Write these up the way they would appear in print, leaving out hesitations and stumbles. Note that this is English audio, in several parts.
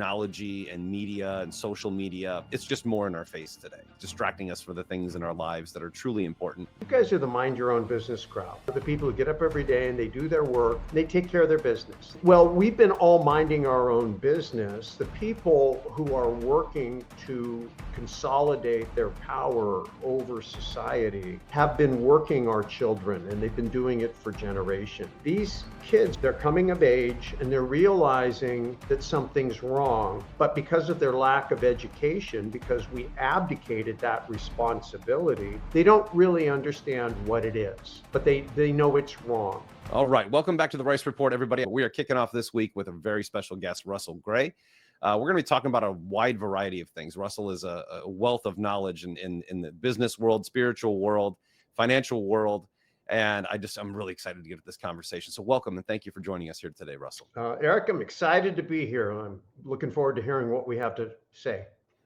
technology and media and social media, it's just more in our face today, distracting us from the things in our lives that are truly important. You guys are the mind your own business crowd. The people who get up every day and they do their work, they take care of their business. Well, we've been all minding our own business. The people who are working to consolidate their power over society have been working our children, and they've been doing it for generations. These kids, they're coming of age and they're realizing that something's wrong, but because of their lack of education, because we abdicated that responsibility, they don't really understand what it is, but they know it's wrong. All right, welcome back to the Rice Report, everybody. We are kicking off this week with a very special guest, Russell Gray. We're going to be talking about a wide variety of things. Russell is a wealth of knowledge in the business world, spiritual world, financial world. And I'm really excited to get at this conversation. So welcome and thank you for joining us here today, Russell. Eric, I'm excited to be here. I'm looking forward to hearing what we have to say.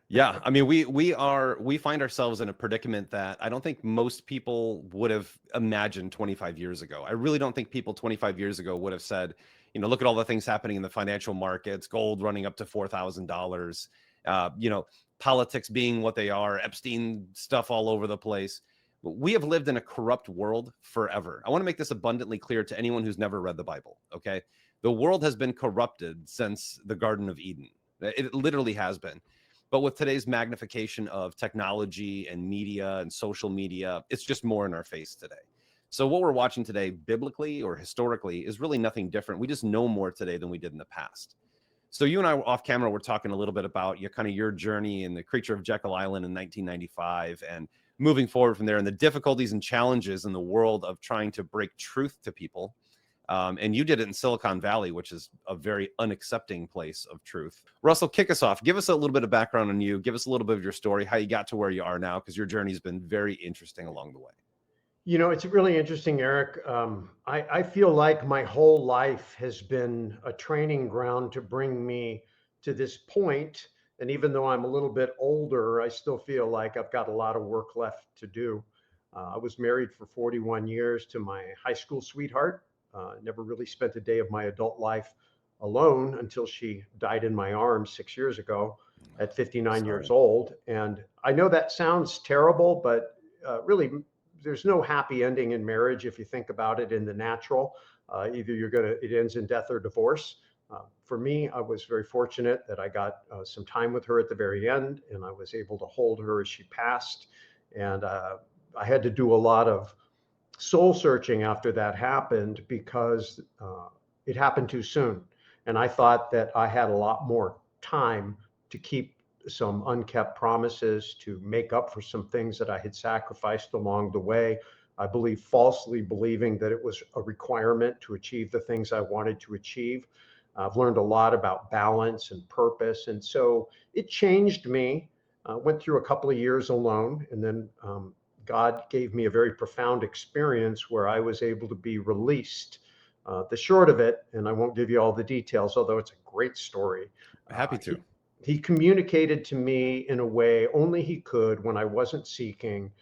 Yeah, I mean, we find ourselves in a predicament that I don't think most people would have imagined 25 years ago. I really don't think people 25 years ago would have said, look at all the things happening in the financial markets, gold running up to $4,000, politics being what they are, Epstein stuff all over the place. We have lived in a corrupt world forever. I want to make this abundantly clear to anyone who's never read the Bible, okay? The world has been corrupted since the Garden of Eden. It literally has been. But with today's magnification of technology and media and social media, it's just more in our face today. So what we're watching today, biblically or historically, is really nothing different. We just know more today than we did in the past. So you and I off camera were talking a little bit about your journey in the Creature of Jekyll Island in 1995 and moving forward from there and the difficulties and challenges in the world of trying to break truth to people. And you did it in Silicon Valley, which is a very unaccepting place of truth. Russell, kick us off. Give us a little bit of background on you. Give us a little bit of your story, how you got to where you are now, because your journey has been very interesting along the way. It's really interesting, Eric. I feel like my whole life has been a training ground to bring me to this point. And even though I'm a little bit older, I still feel like I've got a lot of work left to do. I was married for 41 years to my high school sweetheart. Never really spent a day of my adult life alone until she died in my arms 6 years ago at 59 years old. And I know that sounds terrible, but really, there's no happy ending in marriage if you think about it in the natural. Either it ends in death or divorce. For me, I was very fortunate that I got some time with her at the very end, and I was able to hold her as she passed. And I had to do a lot of soul searching after that happened because it happened too soon. And I thought that I had a lot more time to keep some unkept promises, to make up for some things that I had sacrificed along the way. I believe falsely believing that it was a requirement to achieve the things I wanted to achieve. I've learned a lot about balance and purpose. And so it changed me. Went through a couple of years alone, and then God gave me a very profound experience where I was able to be released. The short of it, and I won't give you all the details, although it's a great story. Happy to. He communicated to me in a way only he could when I wasn't seeking,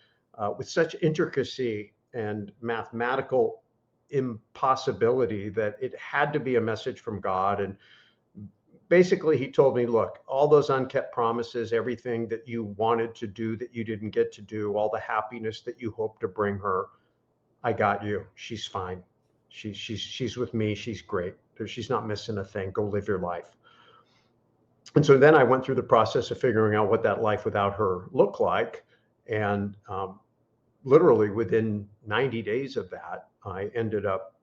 with such intricacy and mathematical impossibility that it had to be a message from God. And basically, he told me, look, all those unkept promises, everything that you wanted to do that you didn't get to do, all the happiness that you hoped to bring her, I got you. She's fine. She's with me. She's great. She's not missing a thing. Go live your life. And so then I went through the process of figuring out what that life without her looked like. And literally within 90 days of that, I ended up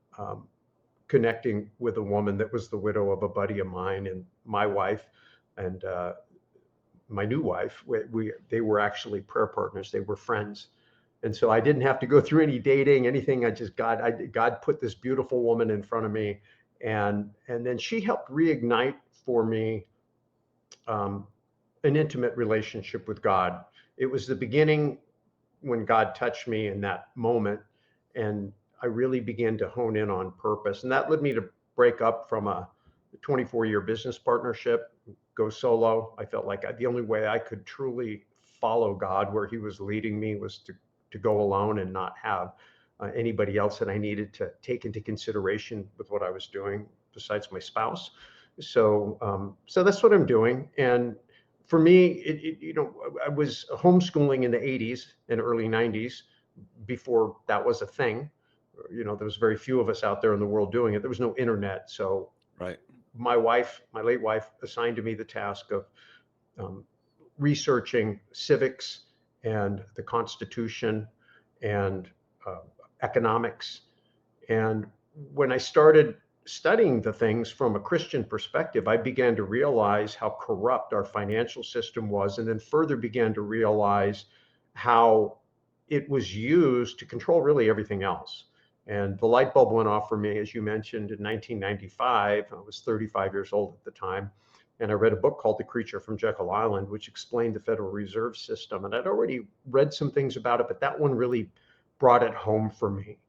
connecting with a woman that was the widow of a buddy of mine, and my wife and my new wife, they were actually prayer partners. They were friends. And so I didn't have to go through any dating, anything. God put this beautiful woman in front of me. And then she helped reignite for me an intimate relationship with God. It was the beginning when God touched me in that moment, and I really began to hone in on purpose. And that led me to break up from a 24-year business partnership, go solo. I felt like the only way I could truly follow God where he was leading me was to go alone and not have anybody else that I needed to take into consideration with what I was doing besides my spouse. So that's what I'm doing. And for me, I was homeschooling in the 80s and early 90s before that was a thing. There was very few of us out there in the world doing it. There was no internet. So Right. my late wife, assigned to me the task of um, researching civics and the Constitution and uh, economics. And when I started studying the things from a Christian perspective, I began to realize how corrupt our financial system was, and then further began to realize how it was used to control really everything else. And the light bulb went off for me, as you mentioned, in 1995. I was 35 years old at the time. And I read a book called The Creature from Jekyll Island, which explained the Federal Reserve System. And I'd already read some things about it, but that one really brought it home for me.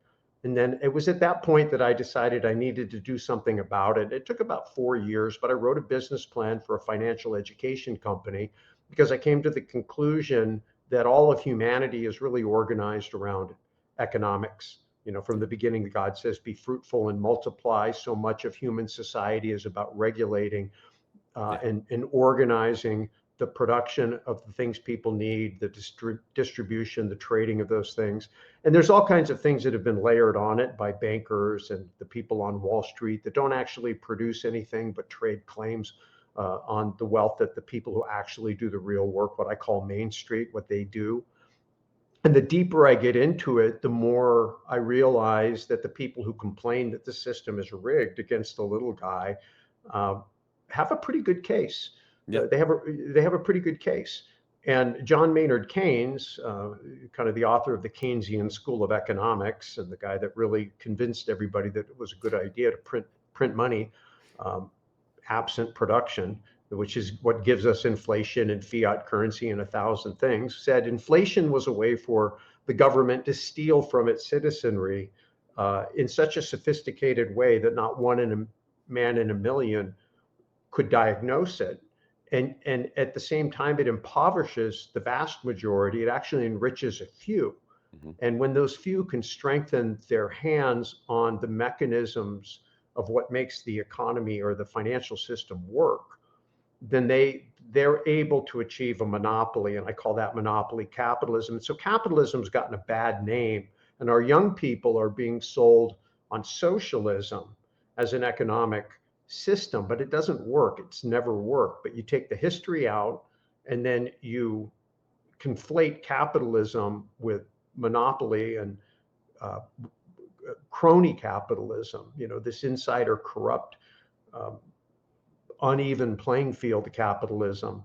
And then it was at that point that I decided I needed to do something about it. It took about 4 years, but I wrote a business plan for a financial education company because I came to the conclusion that all of humanity is really organized around economics. From the beginning, God says, be fruitful and multiply. So much of human society is about regulating Yeah. and organizing the production of the things people need, the distribution, the trading of those things. And there's all kinds of things that have been layered on it by bankers and the people on Wall Street that don't actually produce anything but trade claims on the wealth that the people who actually do the real work, what I call Main Street, what they do. And the deeper I get into it, the more I realize that the people who complain that the system is rigged against the little guy uh, have a pretty good case. Yeah. They have a pretty good case. And John Maynard Keynes, kind of the author of the Keynesian School of Economics, and the guy that really convinced everybody that it was a good idea to print money um, absent production, which is what gives us inflation and fiat currency and 1,000 things, said inflation was a way for the government to steal from its citizenry in such a sophisticated way that not one man in a million could diagnose it. And at the same time, it impoverishes the vast majority. It actually enriches a few. Mm-hmm. And when those few can strengthen their hands on the mechanisms of what makes the economy or the financial system work, then they're able to achieve a monopoly. And I call that monopoly capitalism. And so capitalism's gotten a bad name, and our young people are being sold on socialism as an economic system, but it doesn't work. It's never worked. But you take the history out, and then you conflate capitalism with monopoly and uh, crony capitalism, this insider corrupt, um, uneven playing field capitalism,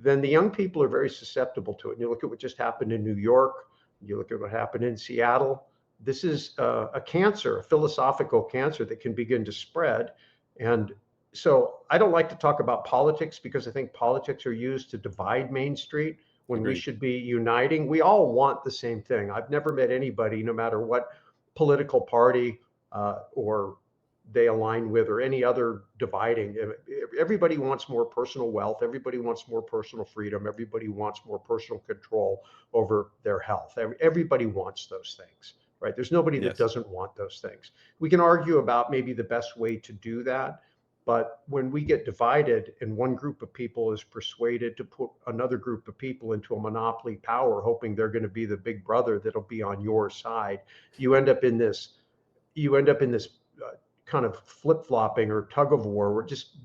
then the young people are very susceptible to it. And you look at what just happened in New York, you look at what happened in Seattle. This is a cancer, a philosophical cancer that can begin to spread. And so I don't like to talk about politics because I think politics are used to divide Main Street when we Agreed. should be uniting. We all want the same thing. I've never met anybody, no matter what political party or they align with or any other dividing. Everybody wants more personal wealth. Everybody wants more personal freedom. Everybody wants more personal control over their health. Everybody wants those things, right? There's nobody that Yes. doesn't want those things. We can argue about maybe the best way to do that. But when we get divided and one group of people is persuaded to put another group of people into a monopoly power, hoping they're going to be the big brother that'll be on your side, you end up in this kind of flip-flopping or tug of war where it just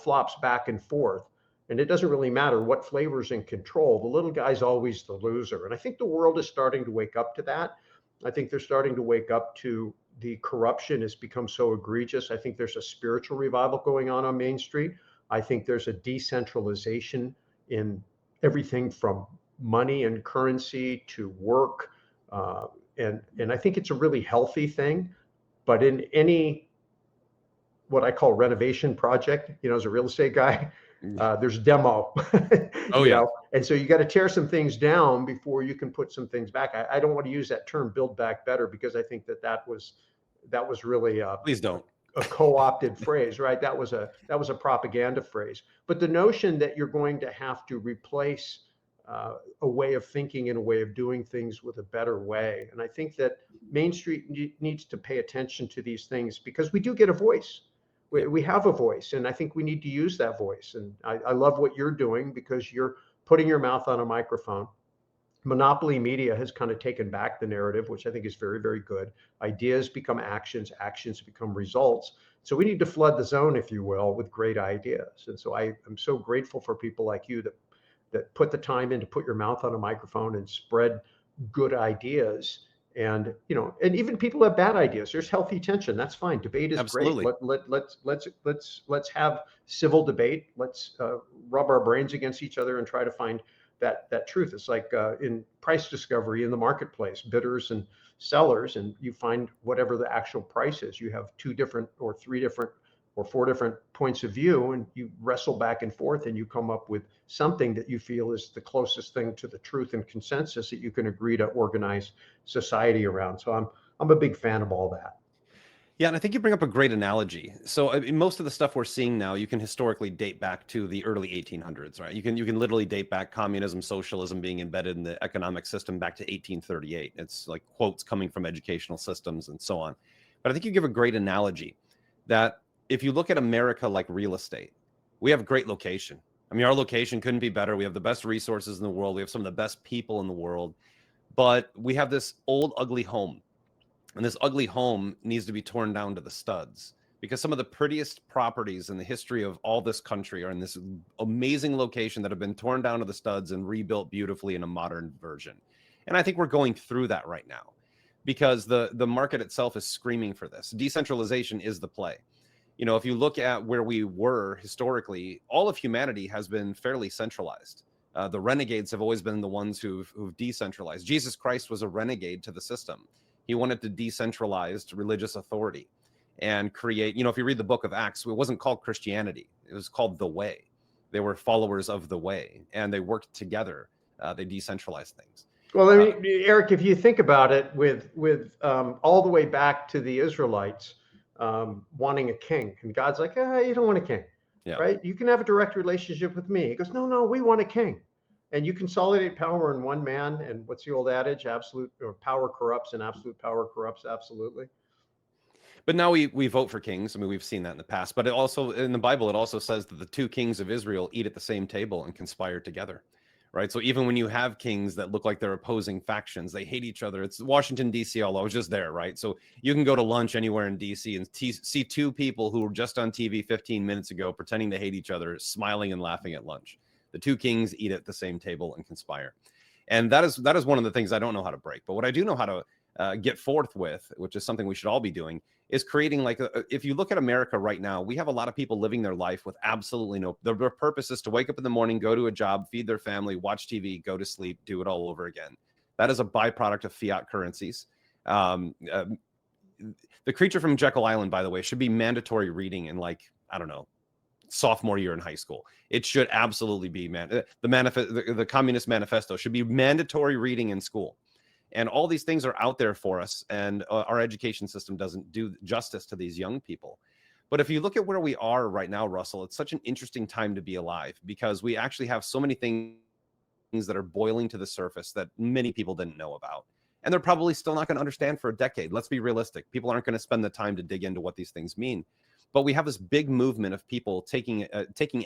flops back and forth, and it doesn't really matter what flavor's in control. The little guy's always the loser. And I think the world is starting to wake up to that. I think they're starting to wake up to the corruption has become so egregious. I think there's a spiritual revival going on Main Street. I think there's a decentralization in everything from money and currency to work, and I think it's a really healthy thing. But in any what I call renovation project, as a real estate guy, there's demo, Oh yeah. and so you got to tear some things down before you can put some things back. I don't want to use that term "build back better" because I think that was really Please don't. a co-opted phrase, right? That was a propaganda phrase. But the notion that you're going to have to replace a way of thinking and a way of doing things with a better way, and I think that Main Street needs to pay attention to these things because we do get a voice. Yep. We have a voice, and I think we need to use that voice. And I love what you're doing because you're putting your mouth on a microphone. Monopoly media has kind of taken back the narrative, which I think is very, very good. Ideas become actions, actions become results. So we need to flood the zone, if you will, with great ideas. And so I'm so grateful for people like you that put the time in to put your mouth on a microphone and spread good ideas. And and even people have bad ideas. There's healthy tension. That's fine. Debate is great. Absolutely. Let's have civil debate. Let's rub our brains against each other and try to find that truth. It's like in price discovery in the marketplace, bidders and sellers, and you find whatever the actual price is. You have two different or three different or four different points of view, and you wrestle back and forth, and you come up with something that you feel is the closest thing to the truth and consensus that you can agree to organize society around. So I'm a big fan of all that. Yeah, and I think you bring up a great analogy. So I mean, most of the stuff we're seeing now, you can historically date back to the early 1800s, right? You can literally date back communism, socialism being embedded in the economic system back to 1838. It's like quotes coming from educational systems and so on. But I think you give a great analogy that if you look at America like real estate, we have a great location. I mean, our location couldn't be better. We have the best resources in the world. We have some of the best people in the world, but we have this old, ugly home. And this ugly home needs to be torn down to the studs because some of the prettiest properties in the history of all this country are in this amazing location that have been torn down to the studs and rebuilt beautifully in a modern version. And I think we're going through that right now because the market itself is screaming for this. Decentralization is the play. If you look at where we were historically, all of humanity has been fairly centralized. The renegades have always been the ones who've decentralized. Jesus Christ was a renegade to the system. He wanted to decentralize religious authority and create, if you read the book of Acts, it wasn't called Christianity. It was called the Way. They were followers of the Way, and they worked together. They decentralized things. Well, I mean, Eric, if you think about it, with all the way back to the Israelites wanting a king, and God's like, you don't want a king, Yeah. right? You can have a direct relationship with me. He goes, no, we want a king. And you consolidate power in one man. And what's the old adage? Absolute or power corrupts, and absolute power corrupts absolutely. But now we vote for kings. I mean, we've seen that in the past. But it also, in the Bible, it also says that the two kings of Israel eat at the same table and conspire together, right? So even when you have kings that look like they're opposing factions, they hate each other. It's Washington, D.C., although I was just there, right? So you can go to lunch anywhere in D.C. and see two people who were just on TV 15 minutes ago pretending to hate each other, smiling and laughing at lunch. The two kings eat at the same table and conspire. And that is one of the things I don't know how to break. But what I do know how to get forth with, which is something we should all be doing, is creating if you look at America right now, we have a lot of people living their life with absolutely their purpose is to wake up in the morning, go to a job, feed their family, watch TV, go to sleep, do it all over again. That is a byproduct of fiat currencies. The Creature from Jekyll Island, by the way, should be mandatory reading in I don't know, sophomore year in high school. It should absolutely be the Communist Manifesto should be mandatory reading in school. And all these things are out there for us, and our education system doesn't do justice to these young people. But if you look at where we are right now, Russell, it's such an interesting time to be alive because we actually have so many things that are boiling to the surface that many people didn't know about. And they're probably still not going to understand for a decade. Let's be realistic. People aren't going to spend the time to dig into what these things mean. But we have this big movement of people taking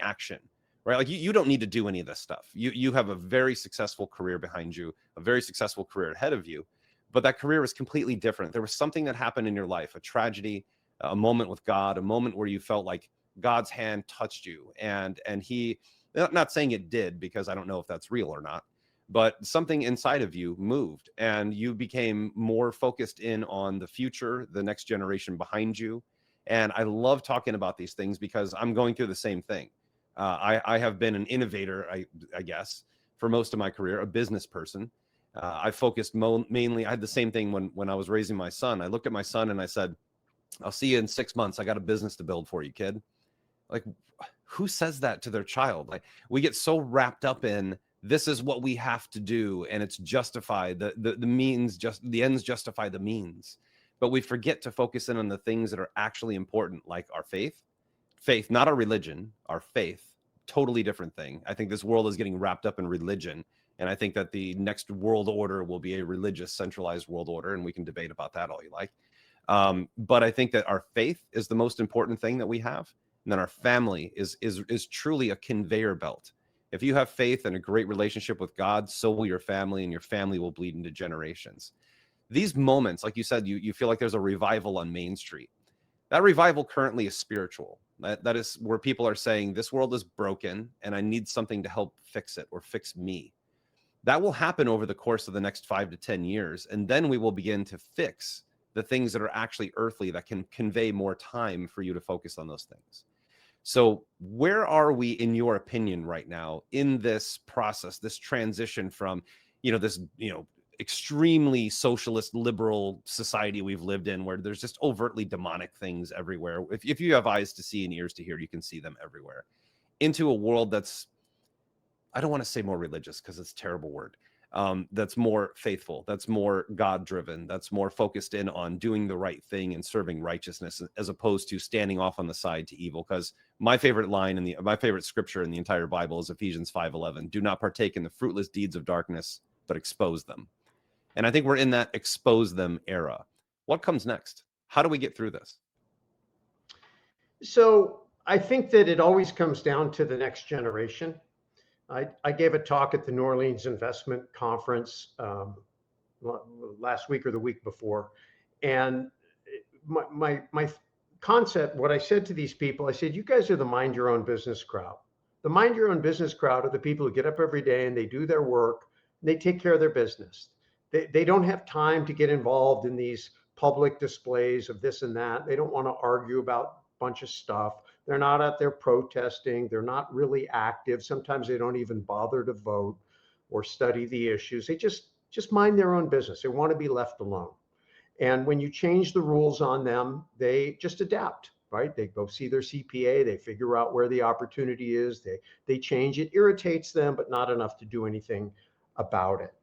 action, right? Like you don't need to do any of this stuff. You have a very successful career behind you, a very successful career ahead of you, but that career is completely different. There was something that happened in your life, a tragedy, a moment with God, a moment where you felt like God's hand touched you, and he, not saying it did because I don't know if that's real or not, but something inside of you moved and you became more focused in on the future, the next generation behind you. And I love talking about these things because I'm going through the same thing. I have been an innovator, I guess, for most of my career, a business person. I focused mainly, I had the same thing when I was raising my son. I looked at my son and I said, I'll see you in 6 months. I got a business to build for you, kid. Like, who says that to their child? Like, we get so wrapped up in this is what we have to do, and it's justified. The means, the ends justify the means. But we forget to focus in on the things that are actually important, like our faith, not our religion, our faith, totally different thing. I think this world is getting wrapped up in religion. And I think that the next world order will be a religious, centralized world order. And we can debate about that all you like. But I think that our faith is the most important thing that we have. And then our family is truly a conveyor belt. If you have faith and a great relationship with God, so will your family, and your family will bleed into generations. These moments, like you said, you feel like there's a revival on Main Street. That revival currently is spiritual. That is where people are saying, this world is broken and I need something to help fix it or fix me. That will happen over the course of the next 5 to 10 years. And then we will begin to fix the things that are actually earthly, that can convey more time for you to focus on those things. So where are we, in your opinion, right now in this process, this transition from, this, extremely socialist liberal society we've lived in, where there's just overtly demonic things everywhere. If you have eyes to see and ears to hear, you can see them everywhere, into a world that's, I don't want to say more religious because it's a terrible word, that's more faithful, that's more God driven, that's more focused in on doing the right thing and serving righteousness, as opposed to standing off on the side to evil. Because my favorite line in my favorite scripture in the entire Bible is Ephesians 5:11. Do not partake in the fruitless deeds of darkness, but expose them. And I think we're in that expose them era. What comes next? How do we get through this? So I think that it always comes down to the next generation. I gave a talk at the New Orleans Investment Conference last week or the week before, and my concept, what I said to these people, I said, you guys are the mind your own business crowd. The mind your own business crowd are the people who get up every day and they do their work and they take care of their business. They don't have time to get involved in these public displays of this and that. They don't want to argue about a bunch of stuff. They're not out there protesting. They're not really active. Sometimes they don't even bother to vote or study the issues. They just mind their own business. They want to be left alone. And when you change the rules on them, they just adapt, right? They go see their CPA, they figure out where the opportunity is, they change. It irritates them, but not enough to do anything about it.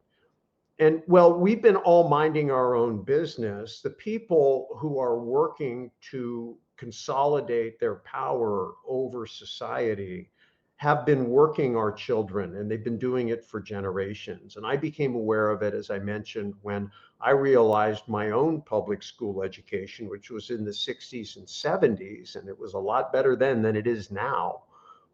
And well, we've been all minding our own business. The people who are working to consolidate their power over society have been working our children, and they've been doing it for generations. And I became aware of it, as I mentioned, when I realized my own public school education, which was in the 60s and 70s, and it was a lot better then than it is now,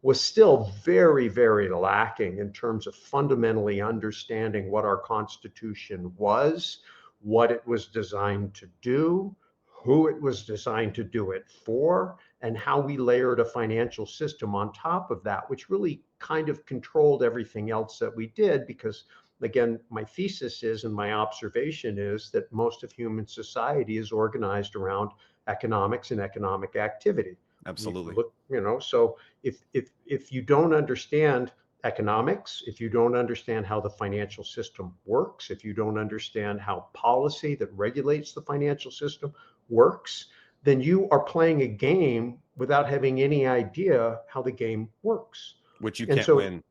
was still very, very lacking in terms of fundamentally understanding what our Constitution was, what it was designed to do, who it was designed to do it for, and how we layered a financial system on top of that, which really kind of controlled everything else that we did. Because again, my thesis is, and my observation is, that most of human society is organized around economics and economic activity. Absolutely. Look, so if you don't understand economics, if you don't understand how the financial system works, if you don't understand how policy that regulates the financial system works, then you are playing a game without having any idea how the game works. Which you And can't so, win.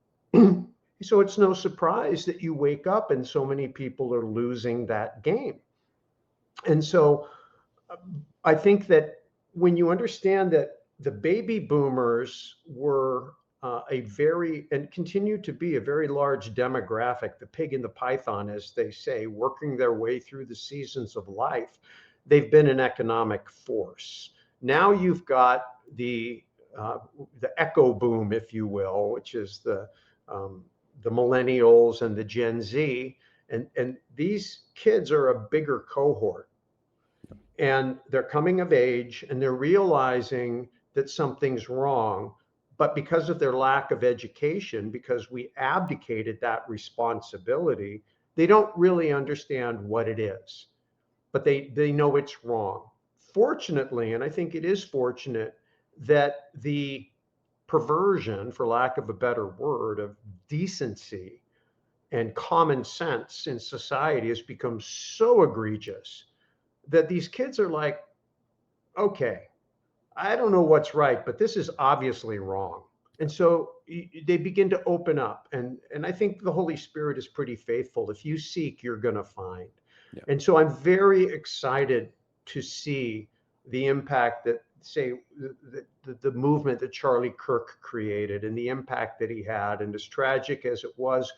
so it's no surprise that you wake up and so many people are losing that game. And so I think that when you understand that the baby boomers were a very, and continue to be a very large demographic, the pig in the python, as they say, working their way through the seasons of life, they've been an economic force. Now you've got the echo boom, if you will, which is the millennials and the Gen Z, and these kids are a bigger cohort. And they're coming of age and they're realizing that something's wrong. But because of their lack of education, because we abdicated that responsibility, they don't really understand what it is, but they know it's wrong. Fortunately, and I think it is fortunate, that the perversion, for lack of a better word, of decency and common sense in society has become so egregious that these kids are like, okay, I don't know what's right, but this is obviously wrong. And so they begin to open up. And I think the Holy Spirit is pretty faithful. If you seek, you're going to find. Yeah. And so I'm very excited to see the impact that, say, the movement that Charlie Kirk created and the impact that he had. And as tragic as it was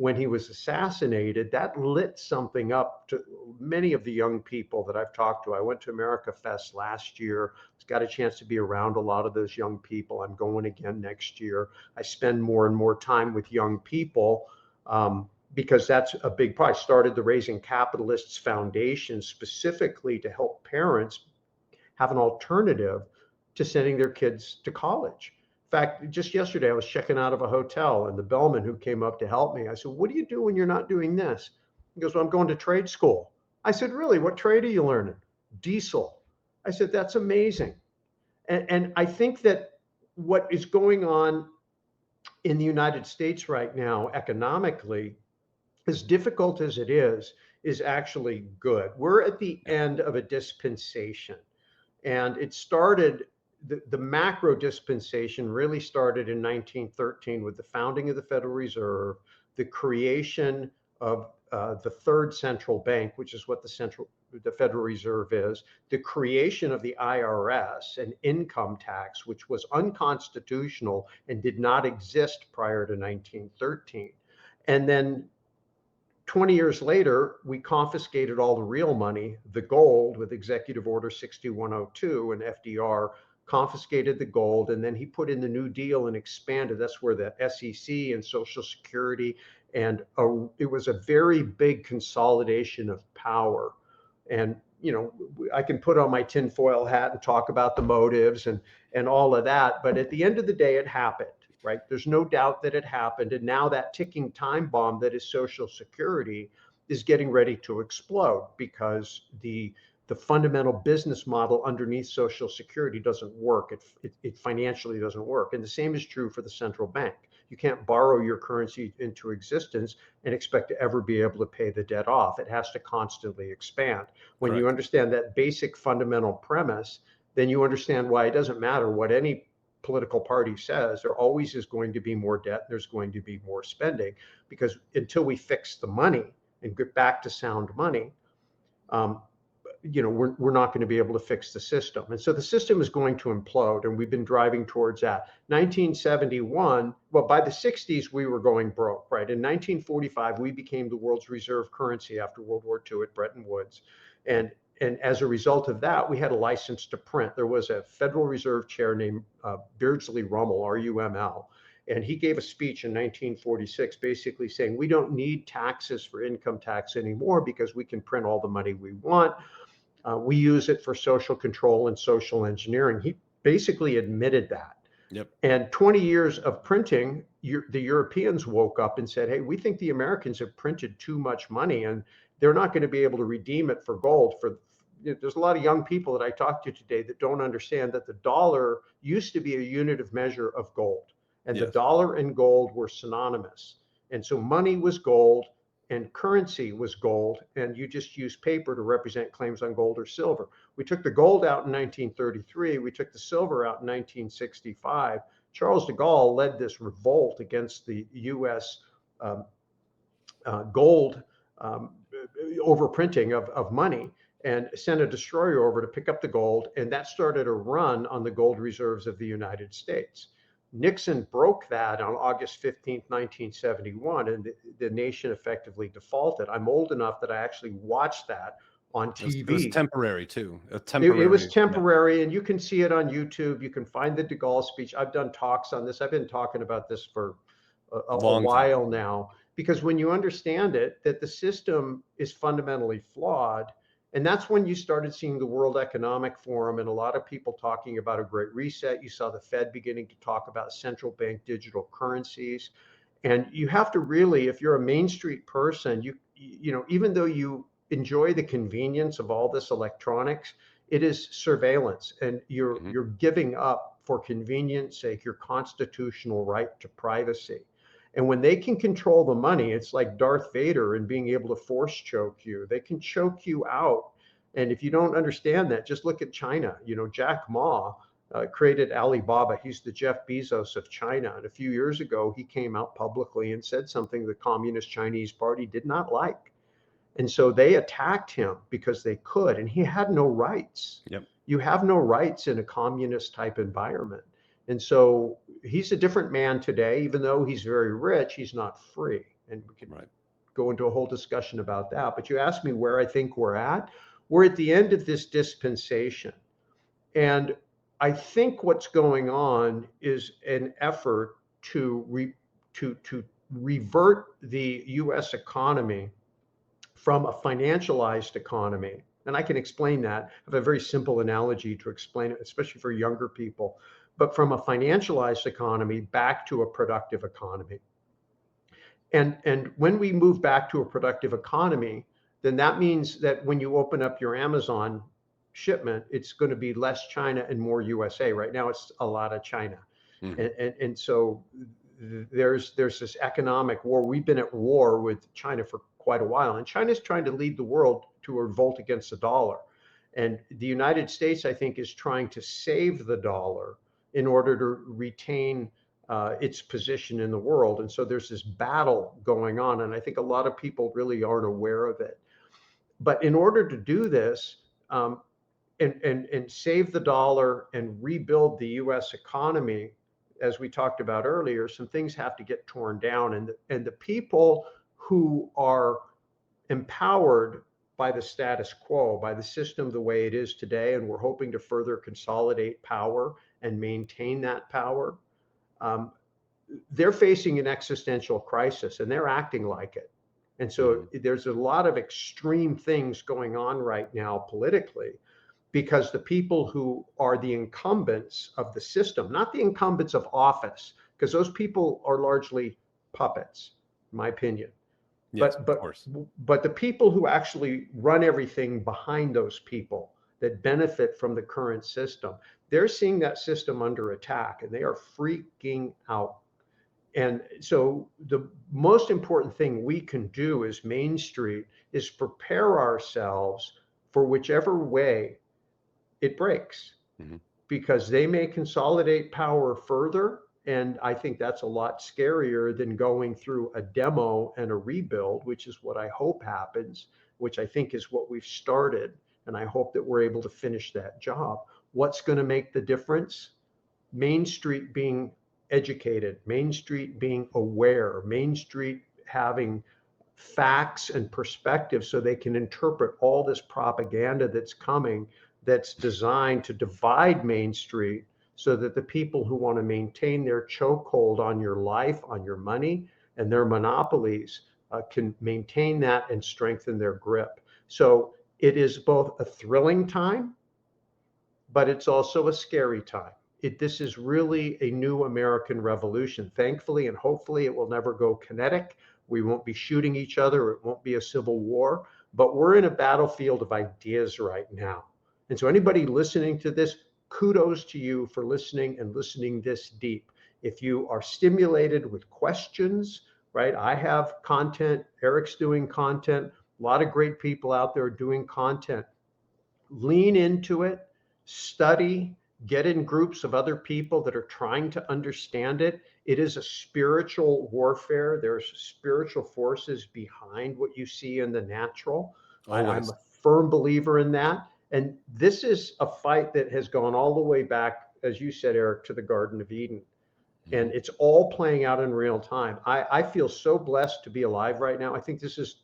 when he was assassinated, that lit something up to many of the young people that I've talked to. I went to America Fest last year. Got a chance to be around a lot of those young people. I'm going again next year. I spend more and more time with young people because that's a big part. I started the Raising Capitalists Foundation specifically to help parents have an alternative to sending their kids to college. In fact, just yesterday, I was checking out of a hotel and the bellman who came up to help me, I said, "What do you do when you're not doing this?" He goes, "Well, I'm going to trade school." I said, "Really? What trade are you learning?" "Diesel." I said, "That's amazing." And I think that what is going on in the United States right now, economically, as difficult as it is actually good. We're at the end of a dispensation. And it started, the macro dispensation really started in 1913 with the founding of the Federal Reserve, the creation of the third central bank, which is what the Federal Reserve is, the creation of the IRS, an income tax, which was unconstitutional and did not exist prior to 1913. And then 20 years later, we confiscated all the real money, the gold, with Executive Order 6102, and FDR confiscated the gold, and then he put in the New Deal and expanded. That's where the SEC and Social Security, and it was a very big consolidation of power. And I can put on my tinfoil hat and talk about the motives and all of that, but at the end of the day, it happened. Right? There's no doubt that it happened. And now that ticking time bomb that is Social Security is getting ready to explode because the fundamental business model underneath Social Security doesn't work. It financially doesn't work. And the same is true for the central bank. You can't borrow your currency into existence and expect to ever be able to pay the debt off. It has to constantly expand. When you understand that basic fundamental premise, then you understand why it doesn't matter what any political party says. There always is going to be more debt. There's going to be more spending, because until we fix the money and get back to sound money, we're not going to be able to fix the system. And so the system is going to implode, and we've been driving towards that. 1971, well, by the 60s, we were going broke, right? In 1945, we became the world's reserve currency after World War II at Bretton Woods. And as a result of that, we had a license to print. There was a Federal Reserve chair named Beardsley Rummel, RUML, and he gave a speech in 1946 basically saying, we don't need taxes for income tax anymore because we can print all the money we want. We use it for social control and social engineering. He basically admitted that. Yep. And 20 years of printing, the Europeans woke up and said, hey, we think the Americans have printed too much money and they're not going to be able to redeem it for gold. There's a lot of young people that I talked to today that don't understand that the dollar used to be a unit of measure of gold, and the dollar and gold were synonymous. And so money was gold and currency was gold, and you just used paper to represent claims on gold or silver. We took the gold out in 1933. We took the silver out in 1965. Charles de Gaulle led this revolt against the U.S. Gold overprinting of money, and sent a destroyer over to pick up the gold. And that started a run on the gold reserves of the United States. Nixon broke that on August 15th, 1971, and the nation effectively defaulted. I'm old enough that I actually watched that on TV. It was temporary too. It was temporary, and you can see it on YouTube. You can find the de Gaulle speech. I've done talks on this. I've been talking about this for a while now, because when you understand it, that the system is fundamentally flawed. And that's when you started seeing the World Economic Forum and a lot of people talking about a great reset. You saw the Fed beginning to talk about central bank digital currencies. And you have to really, if you're a Main Street person, even though you enjoy the convenience of all this electronics, it is surveillance, and you're giving up, for convenience sake, your constitutional right to privacy. And when they can control the money, it's like Darth Vader and being able to force choke you. They can choke you out. And if you don't understand that, just look at China. Jack Ma created Alibaba. He's the Jeff Bezos of China. And a few years ago, he came out publicly and said something the Communist Chinese Party did not like. And so they attacked him because they could, and he had no rights. Yep. You have no rights in a communist type environment. And so he's a different man today. Even though he's very rich, he's not free. And we can Right. go into a whole discussion about that. But you asked me where I think we're at. We're at the end of this dispensation. And I think what's going on is an effort to revert the US economy from a financialized economy. And I can explain that. I have a very simple analogy to explain it, especially for younger people. But from a financialized economy back to a productive economy. And when we move back to a productive economy, then that means that when you open up your Amazon shipment, it's going to be less China and more USA. Right now, it's a lot of China. Mhm. And so there's this economic war. We've been at war with China for quite a while, and China's trying to lead the world to a revolt against the dollar. And the United States, I think, is trying to save the dollar in order to retain its position in the world. And so there's this battle going on, and I think a lot of people really aren't aware of it. But in order to do this, and save the dollar and rebuild the US economy, as we talked about earlier, some things have to get torn down. And the people who are empowered by the status quo, by the system the way it is today, and we're hoping to further consolidate power and maintain that power, um, they're facing an existential crisis and they're acting like it. And so there's a lot of extreme things going on right now politically, because the people who are the incumbents of the system, not the incumbents of office, because those people are largely puppets, in my opinion. Yes, But of but course. but the people who actually run everything behind those people that benefit from the current system, they're seeing that system under attack and they are freaking out. And so the most important thing we can do as Main Street is prepare ourselves for whichever way it breaks, Mhm. because they may consolidate power further. And I think that's a lot scarier than going through a demo and a rebuild, which is what I hope happens, which I think is what we've started. And I hope that we're able to finish that job. What's going to make the difference? Main Street being educated, Main Street being aware, Main Street having facts and perspective so they can interpret all this propaganda that's coming, that's designed to divide Main Street, so that the people who want to maintain their chokehold on your life, on your money, and their monopolies can maintain that and strengthen their grip. So it is both a thrilling time, but it's also a scary time. This is really a new American revolution. Thankfully and hopefully it will never go kinetic. We won't be shooting each other. It won't be a civil war, but we're in a battlefield of ideas right now. And so anybody listening to this, kudos to you for listening and listening this deep. If you are stimulated with questions, right? I have content, Eric's doing content, a lot of great people out there doing content. Lean into it, study, get in groups of other people that are trying to understand it. It is a spiritual warfare. There's spiritual forces behind what you see in the natural. I'm Always. a firm believer in that. And this is a fight that has gone all the way back, as you said, Eric, to the Garden of Eden. And Mhm. it's all playing out in real time. I feel so blessed to be alive right now. I think this is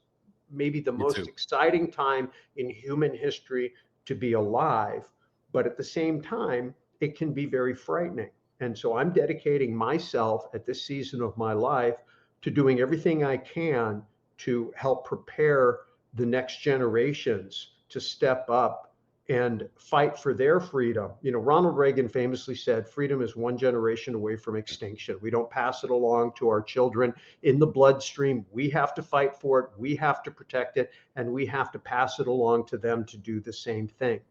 maybe the Me most too. exciting time in human history to be alive. But at the same time, it can be very frightening. And so I'm dedicating myself at this season of my life to doing everything I can to help prepare the next generations to step up and fight for their freedom. You know, Ronald Reagan famously said, freedom is one generation away from extinction. We don't pass it along to our children in the bloodstream. We have to fight for it. We have to protect it, and we have to pass it along to them to do the same thing.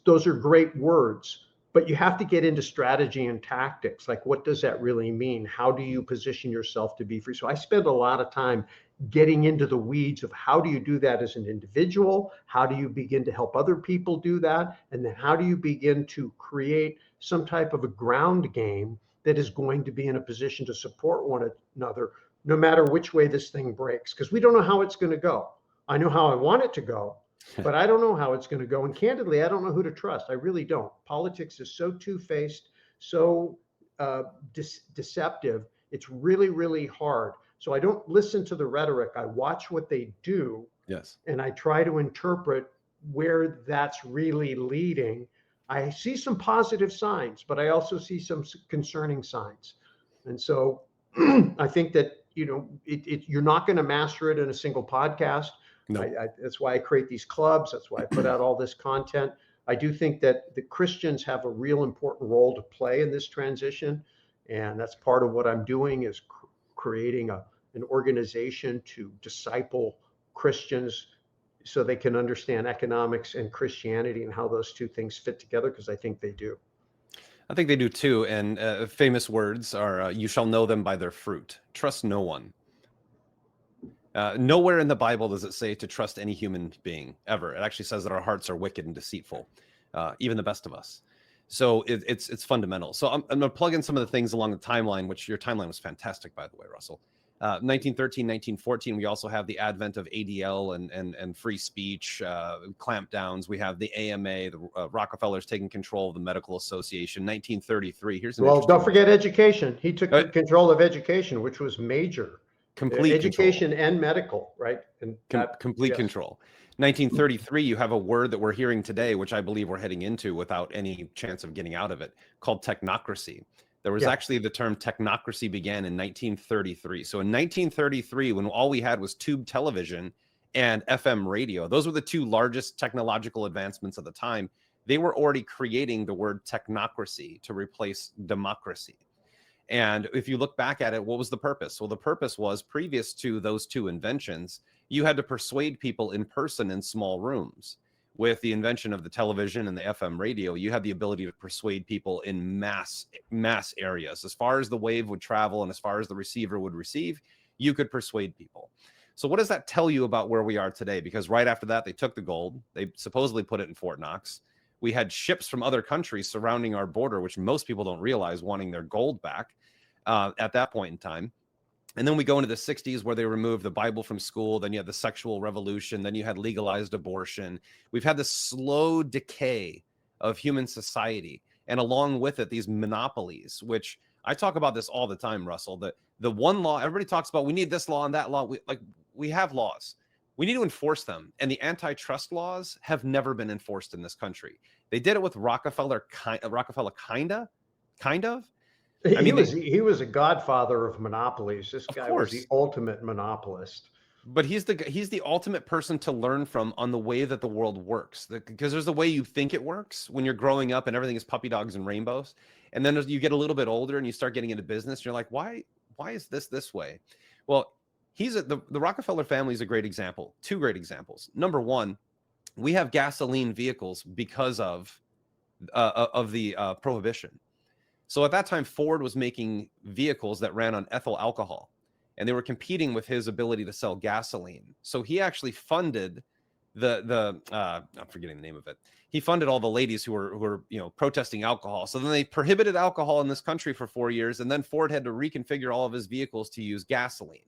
Those are great words, but you have to get into strategy and tactics. Like, what does that really mean? How do you position yourself to be free? So I spend a lot of time getting into the weeds of how do you do that as an individual? How do you begin to help other people do that? And then how do you begin to create some type of a ground game that is going to be in a position to support one another, no matter which way this thing breaks? Because we don't know how it's going to go. I know how I want it to go, but I don't know how it's going to go. And candidly, I don't know who to trust. I really don't. Politics is so two-faced, so deceptive. It's really, really hard. So I don't listen to the rhetoric. I watch what they do, Yes. and I try to interpret where that's really leading. I see some positive signs, but I also see some concerning signs. And so I think that, you're not going to master it in a single podcast. No. That's why I create these clubs. That's why I put out all this content. I do think that the Christians have a real important role to play in this transition. And that's part of what I'm doing, is creating an organization to disciple Christians so they can understand economics and Christianity and how those two things fit together, because I think they do. I think they do too. And famous words are, you shall know them by their fruit. Trust no one. Nowhere in the Bible does it say to trust any human being ever. It actually says that our hearts are wicked and deceitful, even the best of us. So it's fundamental. So I'm going to plug in some of the things along the timeline, which your timeline was fantastic, by the way, Russell. 1913, 1914, we also have the advent of ADL and free speech, clampdowns. We have the AMA, the Rockefellers taking control of the Medical Association. 1933, here's an Well, don't one. forget education. He took control of education, which was major. Complete education control. And medical, right? And complete yes. Control. 1933, you have a word that we're hearing today, which I believe we're heading into without any chance of getting out of it, called technocracy. There was actually the term technocracy began in 1933. So in 1933, when all we had was tube television and FM radio, those were the two largest technological advancements at the time. They were already creating the word technocracy to replace democracy. And if you look back at it, what was the purpose? Well, the purpose was, previous to those two inventions, you had to persuade people in person in small rooms. With the invention of the television and the FM radio, you had the ability to persuade people in mass areas. As far as the wave would travel and as far as the receiver would receive, you could persuade people. So what does that tell you about where we are today? Because right after that, they took the gold. They supposedly put it in Fort Knox. We had ships from other countries surrounding our border, which most people don't realize, wanting their gold back at that point in time. And then we go into the 60s, where they removed the Bible from school. Then you had the sexual revolution. Then you had legalized abortion. We've had this slow decay of human society. And along with it, these monopolies, which I talk about this all the time, Russell, the one law, everybody talks about, we need this law and that law. We have laws. We need to enforce them. And the antitrust laws have never been enforced in this country. They did it with Rockefeller, kind of. He was a godfather of monopolies. This guy was the ultimate monopolist. But he's the ultimate person to learn from on the way that the world works. Because there's the way you think it works when you're growing up and everything is puppy dogs and rainbows. And then as you get a little bit older and you start getting into business, you're like, why is this way? Well, the Rockefeller family is a great example. Two great examples. Number one, we have gasoline vehicles because of the prohibition. So at that time, Ford was making vehicles that ran on ethyl alcohol, and they were competing with his ability to sell gasoline. So he actually funded I'm forgetting the name of it. He funded all the ladies who were protesting alcohol. So then they prohibited alcohol in this country for 4 years, and then Ford had to reconfigure all of his vehicles to use gasoline.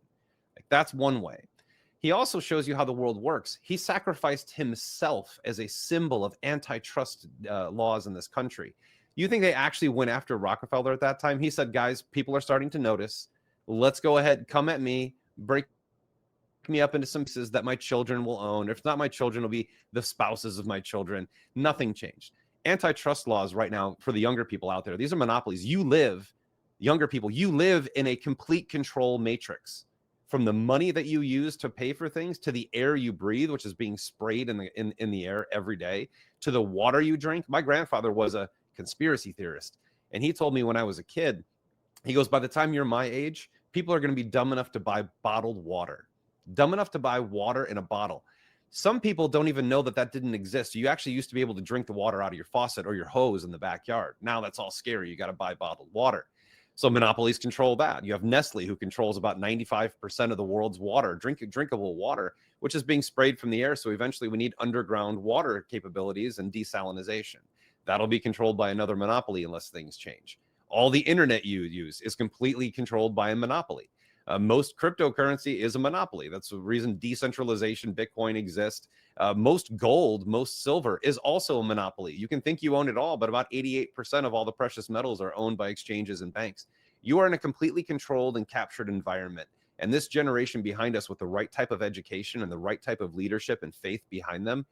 That's one way. He also shows you how the world works. He sacrificed himself as a symbol of antitrust laws in this country. You think they actually went after Rockefeller at that time? He said, guys, people are starting to notice. Let's go ahead, come at me, break me up into some pieces that my children will own. If not my children, it'll be the spouses of my children. Nothing changed. Antitrust laws right now, for the younger people out there, these are monopolies. Younger people, you live in a complete control matrix. From the money that you use to pay for things, to the air you breathe, which is being sprayed in the air every day, to the water you drink. My grandfather was a conspiracy theorist, and he told me when I was a kid, he goes, by the time you're my age, people are going to be dumb enough to buy bottled water, dumb enough to buy water in a bottle. Some people don't even know that didn't exist. You actually used to be able to drink the water out of your faucet or your hose in the backyard. Now that's all scary. You got to buy bottled water. So monopolies control that. You have Nestle, who controls about 95% of the world's water, drinkable water, which is being sprayed from the air. So eventually we need underground water capabilities and desalination. That'll be controlled by another monopoly unless things change. All the internet you use is completely controlled by a monopoly. Most cryptocurrency is a monopoly. That's the reason decentralization, Bitcoin exists. Most gold, most silver is also a monopoly. You can think you own it all, but about 88% of all the precious metals are owned by exchanges and banks. You are in a completely controlled and captured environment. And this generation behind us, with the right type of education and the right type of leadership and faith behind them,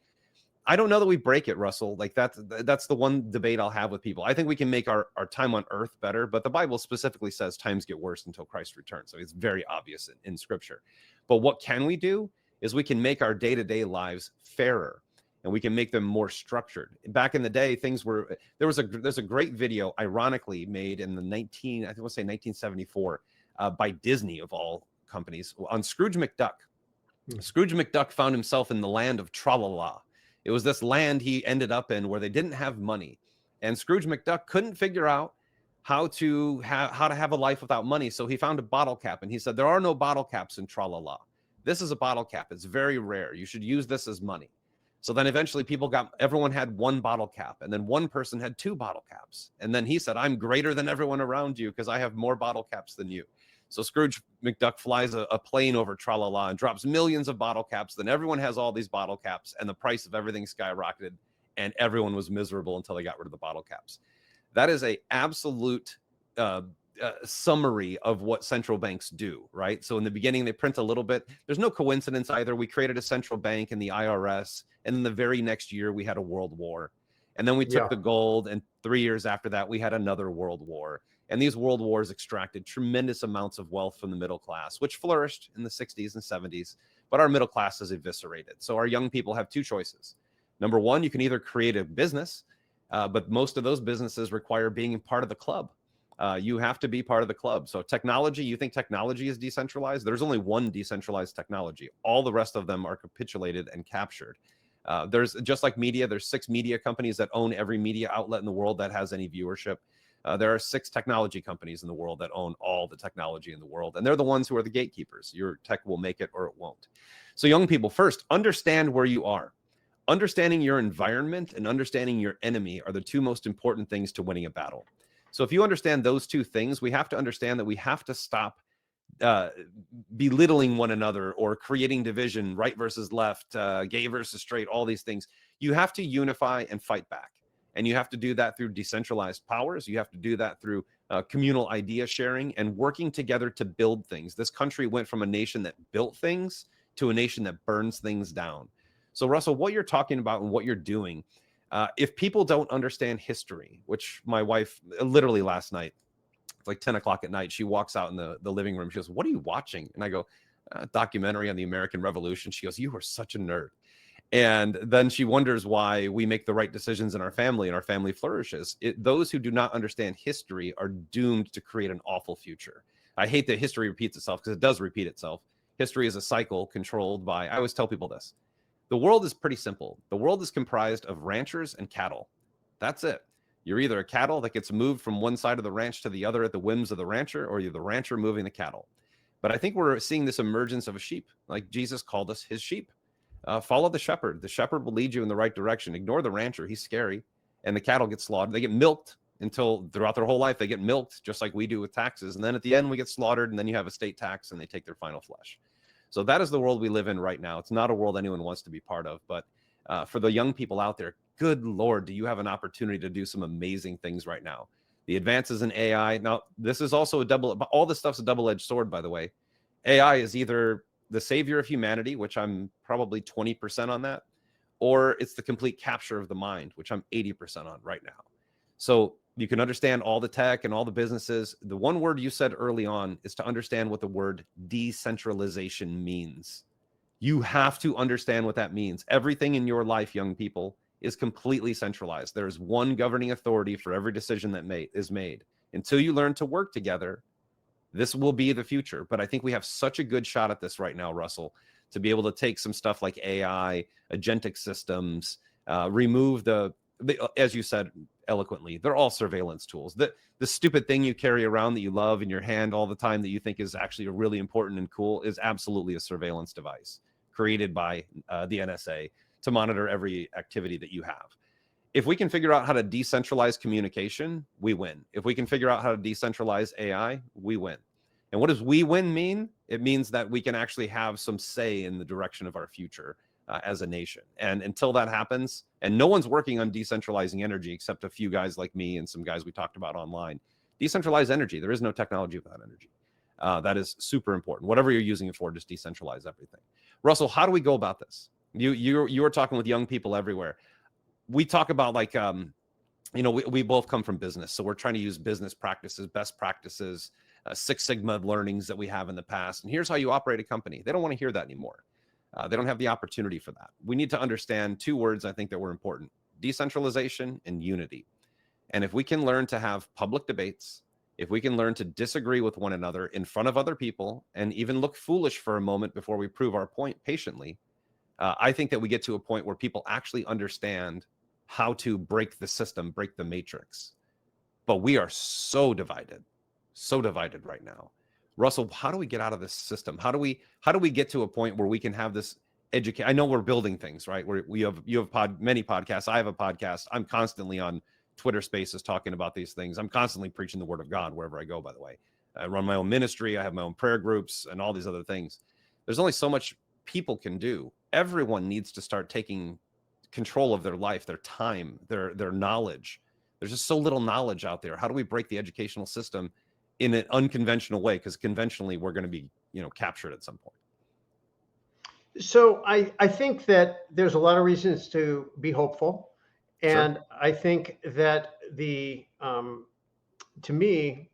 I don't know that we break it, Russell. Like that's the one debate I'll have with people. I think we can make our time on earth better, but the Bible specifically says times get worse until Christ returns. So it's very obvious in scripture. But what can we do is we can make our day-to-day lives fairer, and we can make them more structured. Back in the day, there's a great video, ironically, made in the 1974 by Disney, of all companies, on Scrooge McDuck. Scrooge McDuck found himself in the land of Tra-la-la. It was this land he ended up in where they didn't have money. And Scrooge McDuck couldn't figure out how to have a life without money. So he found a bottle cap, and he said, there are no bottle caps in Tra-la-la. This is a bottle cap. It's very rare. You should use this as money. So then eventually everyone had one bottle cap, and then one person had two bottle caps. And then he said, I'm greater than everyone around you because I have more bottle caps than you. So Scrooge McDuck flies a plane over Tra-la-la and drops millions of bottle caps. Then everyone has all these bottle caps, and the price of everything skyrocketed, and everyone was miserable until they got rid of the bottle caps. That is a absolute summary of what central banks do, right? So in the beginning, they print a little bit. There's no coincidence either. We created a central bank in the IRS, and then the very next year, we had a world war. And then we took the gold, and 3 years after that, we had another world war. And these world wars extracted tremendous amounts of wealth from the middle class, which flourished in the 60s and 70s, but our middle class is eviscerated. So our young people have two choices. Number one, you can either create a business, but most of those businesses require being part of the club. You have to be part of the club. So technology, you think technology is decentralized? There's only one decentralized technology. All the rest of them are capitulated and captured. There's, just like media, there's 6 media companies that own every media outlet in the world that has any viewership. There are 6 technology companies in the world that own all the technology in the world, and they're the ones who are the gatekeepers. Your tech will make it or it won't. So young people, first, understand where you are. Understanding your environment and understanding your enemy are the 2 most important things to winning a battle. So if you understand those 2 things, we have to understand that we have to stop belittling one another or creating division, right versus left, gay versus straight, all these things. You have to unify and fight back. And you have to do that through decentralized powers. You have to do that through communal idea sharing and working together to build things. This country went from a nation that built things to a nation that burns things down. So Russell, what you're talking about and what you're doing, if people don't understand history, which my wife literally last night, it's like 10 o'clock at night, she walks out in the living room. She goes, what are you watching? And I go, a documentary on the American Revolution. She goes, you are such a nerd. And then she wonders why we make the right decisions in our family and our family flourishes. Those who do not understand history are doomed to create an awful future. I hate that history repeats itself because it does repeat itself. History is a cycle controlled by, I always tell people this. The world is pretty simple. The world is comprised of ranchers and cattle. That's it. You're either a cattle that gets moved from one side of the ranch to the other at the whims of the rancher, or you're the rancher moving the cattle. But I think we're seeing this emergence of a sheep, like Jesus called us his sheep. Follow the shepherd. The shepherd will lead you in the right direction. Ignore the rancher. He's scary. And the cattle get slaughtered. They get milked until throughout their whole life, they get milked just like we do with taxes. And then at the end, we get slaughtered, and then you have a state tax and they take their final flesh. So that is the world we live in right now. It's not a world anyone wants to be part of. But for the young people out there, good Lord, do you have an opportunity to do some amazing things right now? The advances in AI. Now, this is also all this stuff's a double-edged sword, by the way. AI is either the savior of humanity, which I'm probably 20% on that, or it's the complete capture of the mind, which I'm 80% on right now. So you can understand all the tech and all the businesses. The one word you said early on is to understand what the word decentralization means. You have to understand what that means. Everything in your life, young people, is completely centralized. There's one governing authority for every decision that is made. Until you learn to work together, this will be the future. But I think we have such a good shot at this right now, Russell, to be able to take some stuff like AI, agentic systems, remove as you said eloquently, they're all surveillance tools. The stupid thing you carry around that you love in your hand all the time that you think is actually really important and cool is absolutely a surveillance device created by the NSA to monitor every activity that you have. If we can figure out how to decentralize communication, we win. If we can figure out how to decentralize AI, we win. And what does we win mean? It means that we can actually have some say in the direction of our future as a nation. And until that happens, and no one's working on decentralizing energy except a few guys like me and some guys we talked about online. Decentralize energy. There is no technology without energy. That is super important. Whatever you're using it for, just decentralize everything. Russell, how do we go about this? You are talking with young people everywhere. We talk about like, we both come from business, so we're trying to use business practices, best practices, Six Sigma learnings that we have in the past. And here's how you operate a company. They don't want to hear that anymore. They don't have the opportunity for that. We need to understand two words I think that were important: decentralization and unity. And if we can learn to have public debates, if we can learn to disagree with one another in front of other people and even look foolish for a moment before we prove our point patiently, I think that we get to a point where people actually understand how to break the system, break the matrix. But we are so divided right now. Russell, how do we get out of this system? How do we get to a point where we can have this educate? I know we're building things, right? You have many podcasts. I have a podcast. I'm constantly on Twitter Spaces talking about these things. I'm constantly preaching the word of God wherever I go, by the way. I run my own ministry. I have my own prayer groups and all these other things. There's only so much people can do. Everyone needs to start taking control of their life, their time, their knowledge. There's just so little knowledge out there. How do we break the educational system in an unconventional way? Because conventionally, we're going to be, captured at some point. So I think that there's a lot of reasons to be hopeful. And sure. I think that to me,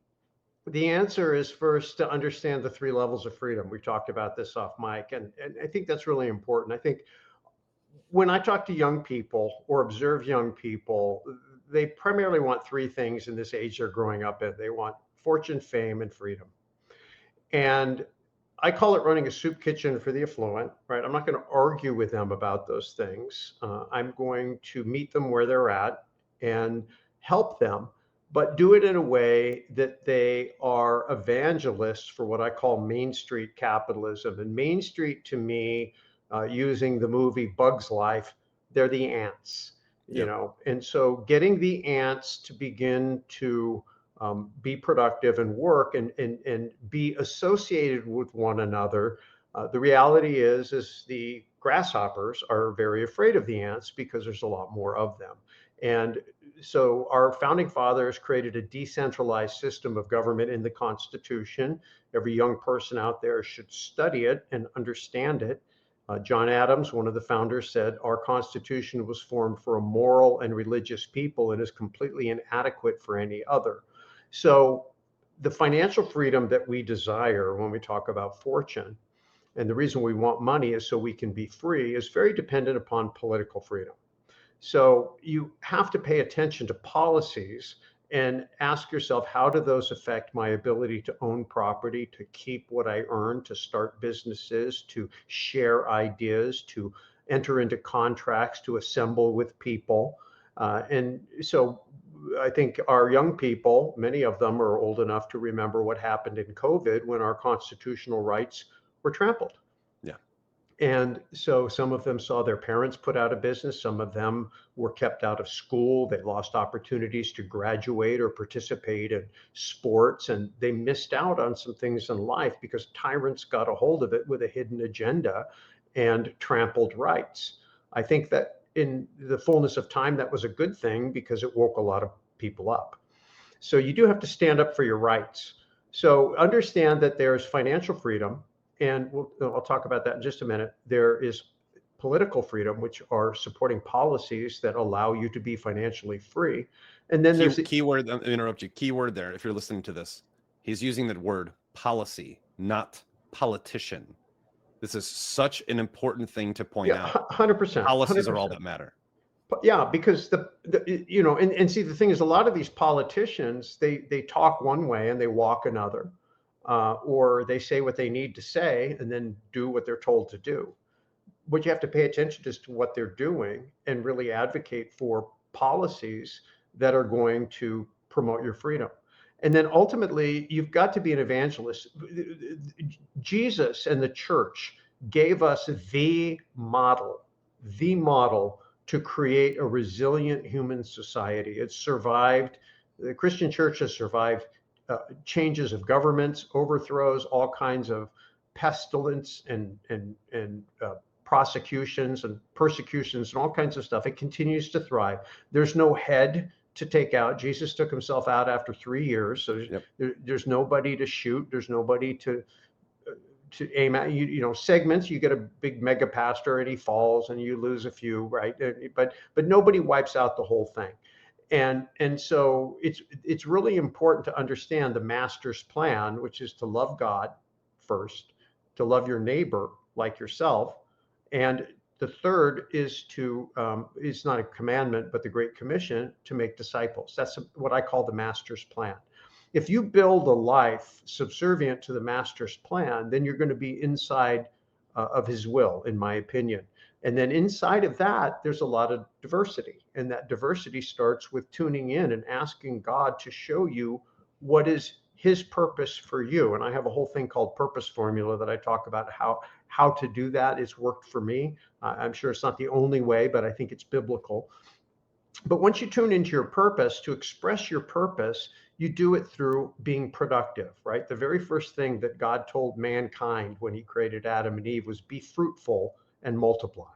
the answer is first to understand the three levels of freedom. We talked about this off mic, and I think that's really important. I think when I talk to young people or observe young people, they primarily want three things in this age they're growing up in. They want fortune, fame, and freedom. And I call it running a soup kitchen for the affluent, right? I'm not going to argue with them about those things. I'm going to meet them where they're at and help them, but do it in a way that they are evangelists for what I call Main Street capitalism. And Main Street, to me, using the movie Bug's Life, they're the ants, and so getting the ants to begin to be productive and work and be associated with one another. The reality is the grasshoppers are very afraid of the ants because there's a lot more of them. And so our founding fathers created a decentralized system of government in the Constitution. Every young person out there should study it and understand it. John Adams, one of the founders, said our Constitution was formed for a moral and religious people and is completely inadequate for any other. So the financial freedom that we desire when we talk about fortune, and the reason we want money is so we can be free, is very dependent upon political freedom. So you have to pay attention to policies and ask yourself, how do those affect my ability to own property, to keep what I earn, to start businesses, to share ideas, to enter into contracts, to assemble with people? And so I think our young people, many of them are old enough to remember what happened in COVID when our constitutional rights were trampled. Yeah. And so some of them saw their parents put out of business. Some of them were kept out of school. They lost opportunities to graduate or participate in sports. And they missed out on some things in life because tyrants got a hold of it with a hidden agenda and trampled rights. I think that in the fullness of time, that was a good thing because it woke a lot of people up. So you do have to stand up for your rights. So understand that there's financial freedom. And I'll talk about that in just a minute. There is political freedom, which are supporting policies that allow you to be financially free. And then there's keyword. I'll interrupt you. Keyword there. If you're listening to this, he's using that word policy, not politician. This is such an important thing to point out. 100%. Policies 100%. are all that matter. Yeah, because and see, the thing is, a lot of these politicians, they talk one way and they walk another. Or they say what they need to say and then do what they're told to do. What you have to pay attention to is to what they're doing and really advocate for policies that are going to promote your freedom. And then ultimately, you've got to be an evangelist. Jesus and the church gave us the model to create a resilient human society. It's survived. The Christian church has survived changes of governments, overthrows, all kinds of pestilence and prosecutions and persecutions and all kinds of stuff. It continues to thrive. There's no head to take out. Jesus took himself out after 3 years. So Yep. there's nobody to shoot. There's nobody to aim at. Segments, you get a big mega pastor and he falls and you lose a few, right? But nobody wipes out the whole thing. And so it's really important to understand the master's plan, which is to love God first, to love your neighbor like yourself, and the third is it's not a commandment, but the Great Commission, to make disciples. That's what I call the master's plan. If you build a life subservient to the master's plan, then you're going to be inside of his will, in my opinion. And then inside of that, there's a lot of diversity. And that diversity starts with tuning in and asking God to show you what is his purpose for you. And I have a whole thing called purpose formula that I talk about how to do that. It's worked for me. I'm sure it's not the only way, but I think it's biblical. But once you tune into your purpose, to express your purpose, you do it through being productive, right? The very first thing that God told mankind when he created Adam and Eve was be fruitful and multiply,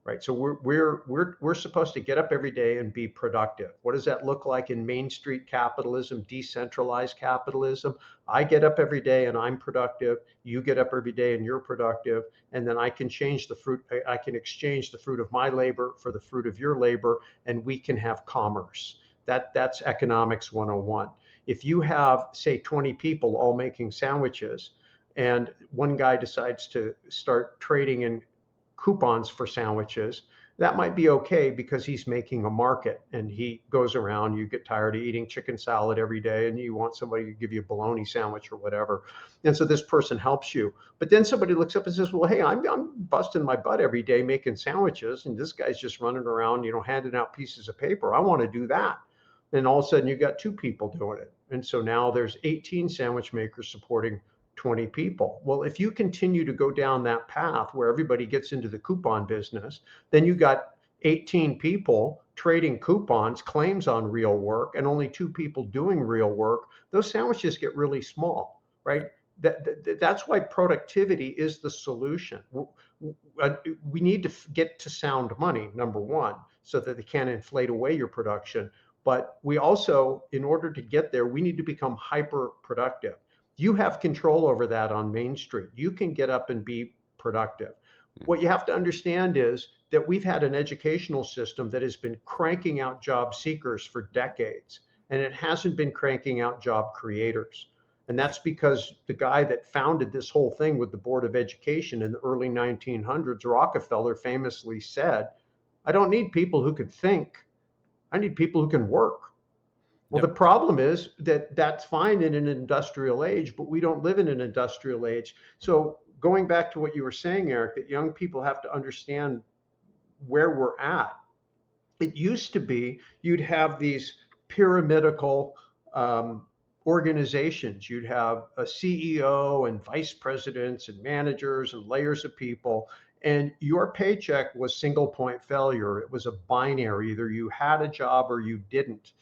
right? So we're supposed to get up every day and be productive. What does that look like in Main Street capitalism, decentralized capitalism? I get up every day and I'm productive. You get up every day and you're productive. And then I can change the fruit. I can exchange the fruit of my labor for the fruit of your labor, and we can have commerce. That's economics 101. If you have, say, 20 people all making sandwiches, and one guy decides to start trading in coupons for sandwiches, that might be okay because he's making a market and he goes around. You get tired of eating chicken salad every day and you want somebody to give you a bologna sandwich or whatever. And so this person helps you. But then somebody looks up and says, well, hey, I'm busting my butt every day making sandwiches, and this guy's just running around, handing out pieces of paper. I want to do that. And all of a sudden you got 2 people doing it. And so now there's 18 sandwich makers supporting 20 people. Well, if you continue to go down that path where everybody gets into the coupon business, then you got 18 people trading coupons, claims on real work, and only 2 people doing real work. Those sandwiches get really small, right? That's why productivity is the solution. We need to get to sound money, number one, so that they can't inflate away your production. But we also, in order to get there, we need to become hyper productive. You have control over that on Main Street. You can get up and be productive. What you have to understand is that we've had an educational system that has been cranking out job seekers for decades, and it hasn't been cranking out job creators. And that's because the guy that founded this whole thing with the Board of Education in the early 1900s, Rockefeller, famously said, I don't need people who can think. I need people who can work. Well, the problem is that that's fine in an industrial age, but we don't live in an industrial age. So going back to what you were saying, Eric, that young people have to understand where we're at. It used to be you'd have these pyramidal organizations. You'd have a CEO and vice presidents and managers and layers of people. And your paycheck was single point failure. It was a binary. Either you had a job or you didn't.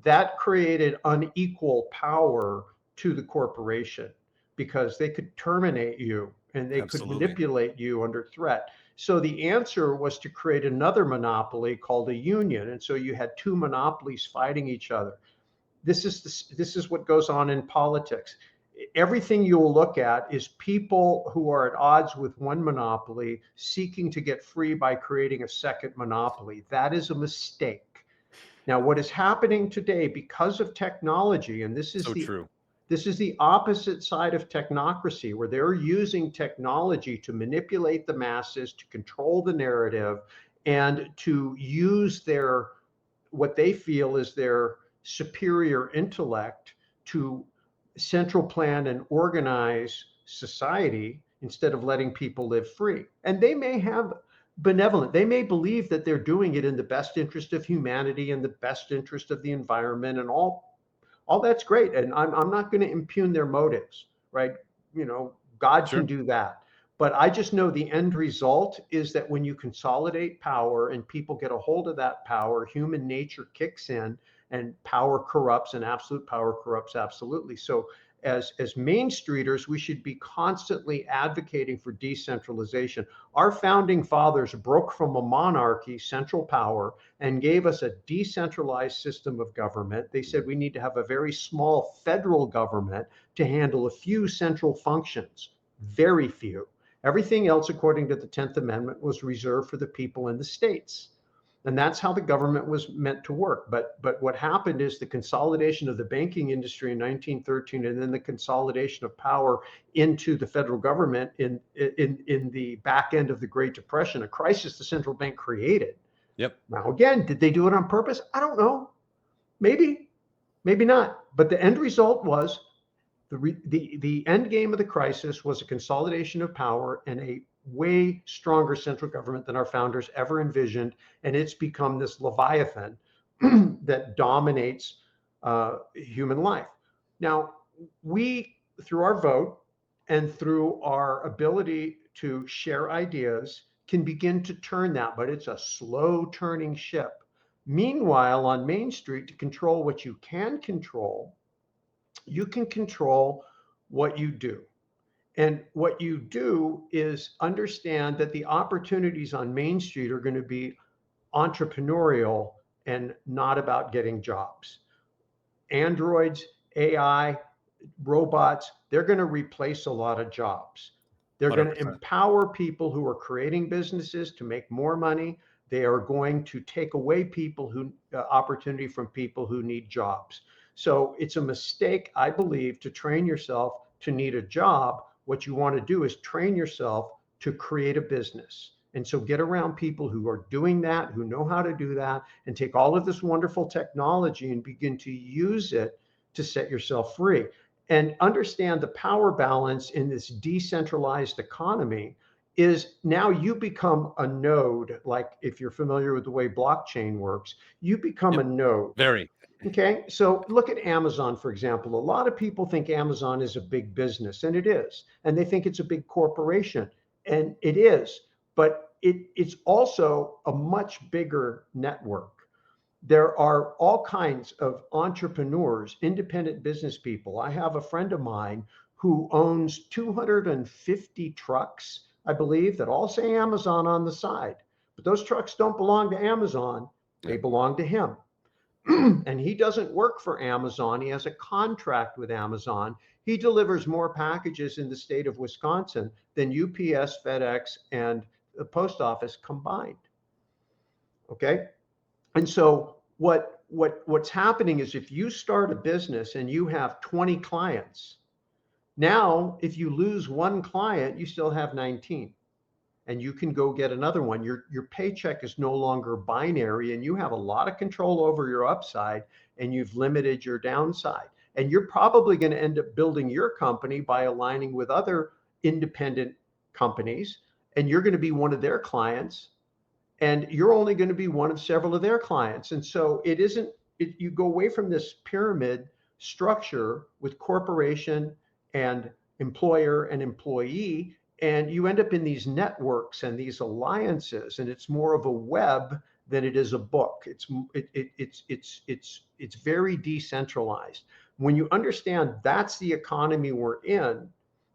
That created unequal power to the corporation because they could terminate you and they could manipulate you under threat. So the answer was to create another monopoly called a union. And so you had 2 monopolies fighting each other. This is what goes on in politics. Everything you'll look at is people who are at odds with one monopoly seeking to get free by creating a second monopoly. That is a mistake. Now, what is happening today because of technology, and this is the opposite side of technocracy, where they're using technology to manipulate the masses, to control the narrative, and to use what they feel is their superior intellect to central plan and organize society instead of letting people live free. And they may have benevolent. They may believe that they're doing it in the best interest of humanity and the best interest of the environment, and all that's great. And I'm not going to impugn their motives, right? God can do that. But I just know the end result is that when you consolidate power and people get a hold of that power, human nature kicks in and power corrupts, and absolute power corrupts absolutely. So as Main Streeters, we should be constantly advocating for decentralization. Our founding fathers broke from a monarchy, central power, and gave us a decentralized system of government. They said we need to have a very small federal government to handle a few central functions, very few. Everything else, according to the 10th Amendment, was reserved for the people in the states. And that's how the government was meant to work. But what happened is the consolidation of the banking industry in 1913, and then the consolidation of power into the federal government in the back end of the Great Depression, a crisis the central bank created. Yep. Now, again, did they do it on purpose? I don't know. Maybe not. But the end result was the end game of the crisis was a consolidation of power and a way stronger central government than our founders ever envisioned. And it's become this Leviathan that dominates human life. Now, we, through our vote and through our ability to share ideas, can begin to turn that, but it's a slow turning ship. Meanwhile, on Main Street, to control what you can control, you can control what you do. And what you do is understand that the opportunities on Main Street are going to be entrepreneurial and not about getting jobs. Androids, AI, robots, they're going to replace a lot of jobs. They're 100%. Going to empower people who are creating businesses to make more money. They are going to take away people who opportunity from people who need jobs. So it's a mistake, I believe, to train yourself to need a job. What you want to do is train yourself to create a business. And so get around people who are doing that, who know how to do that, and take all of this wonderful technology and begin to use it to set yourself free. And understand the power balance in this decentralized economy is now you become a node. Like if you're familiar with the way blockchain works, you become a node. Very. Okay, so look at Amazon, for example. A lot of people think Amazon is a big business, and it is. And they think it's a big corporation, and it is. But it's also a much bigger network. There are all kinds of entrepreneurs, independent business people. I have a friend of mine who owns 250 trucks, I believe, that all say Amazon on the side. But those trucks don't belong to Amazon. They belong to him. And he doesn't work for Amazon. He has a contract with Amazon. He delivers more packages in the state of Wisconsin than UPS, FedEx, and the post office combined. Okay. And so what's happening is if you start a business and you have 20 clients, now if you lose one client, you still have 19. And you can go get another one. Your paycheck is no longer binary, and you have a lot of control over your upside, and you've limited your downside. And you're probably going to end up building your company by aligning with other independent companies, and you're going to be one of their clients, and you're only going to be one of several of their clients. And so you go away from this pyramid structure with corporation and employer and employee, and you end up in these networks and these alliances, and it's more of a web than it is a book. It's very decentralized. When you understand that's the economy we're in,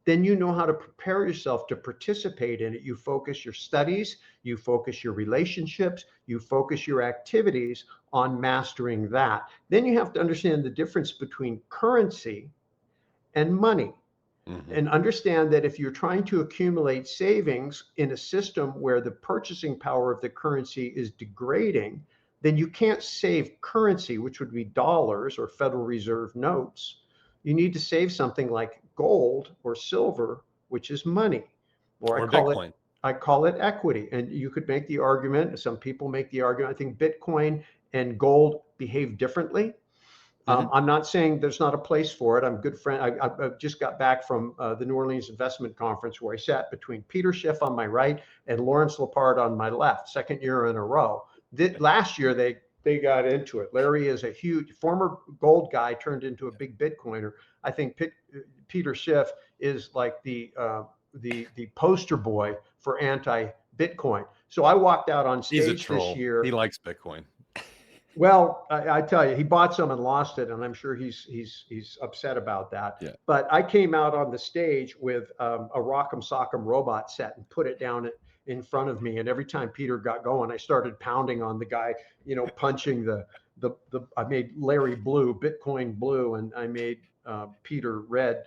then you know how to prepare yourself to participate in it. You focus your studies, you focus your relationships, you focus your activities on mastering that. Then you have to understand the difference between currency and money. Mm-hmm. And understand that if you're trying to accumulate savings in a system where the purchasing power of the currency is degrading, then you can't save currency, which would be dollars or Federal Reserve notes. You need to save something like gold or silver, which is money, or I call it equity. And you could make the argument, some people make the argument, I think Bitcoin and gold behave differently. I'm not saying there's not a place for it. I'm a good friend. I just got back from the New Orleans Investment Conference, where I sat between Peter Schiff on my right and Lawrence Lepard on my left, second year in a row. Last year, they got into it. Larry is a huge former gold guy turned into a big Bitcoiner. I think Peter Schiff is like the poster boy for anti-Bitcoin. So I walked out on stage this year. He likes Bitcoin. Well, I tell you, he bought some and lost it, and I'm sure he's upset about that. Yeah. But I came out on the stage with a Rock'em Sock'em robot set and put it down in front of me, and every time Peter got going, I started pounding on the guy, punching the. I made Larry blue, Bitcoin blue, and I made Peter red.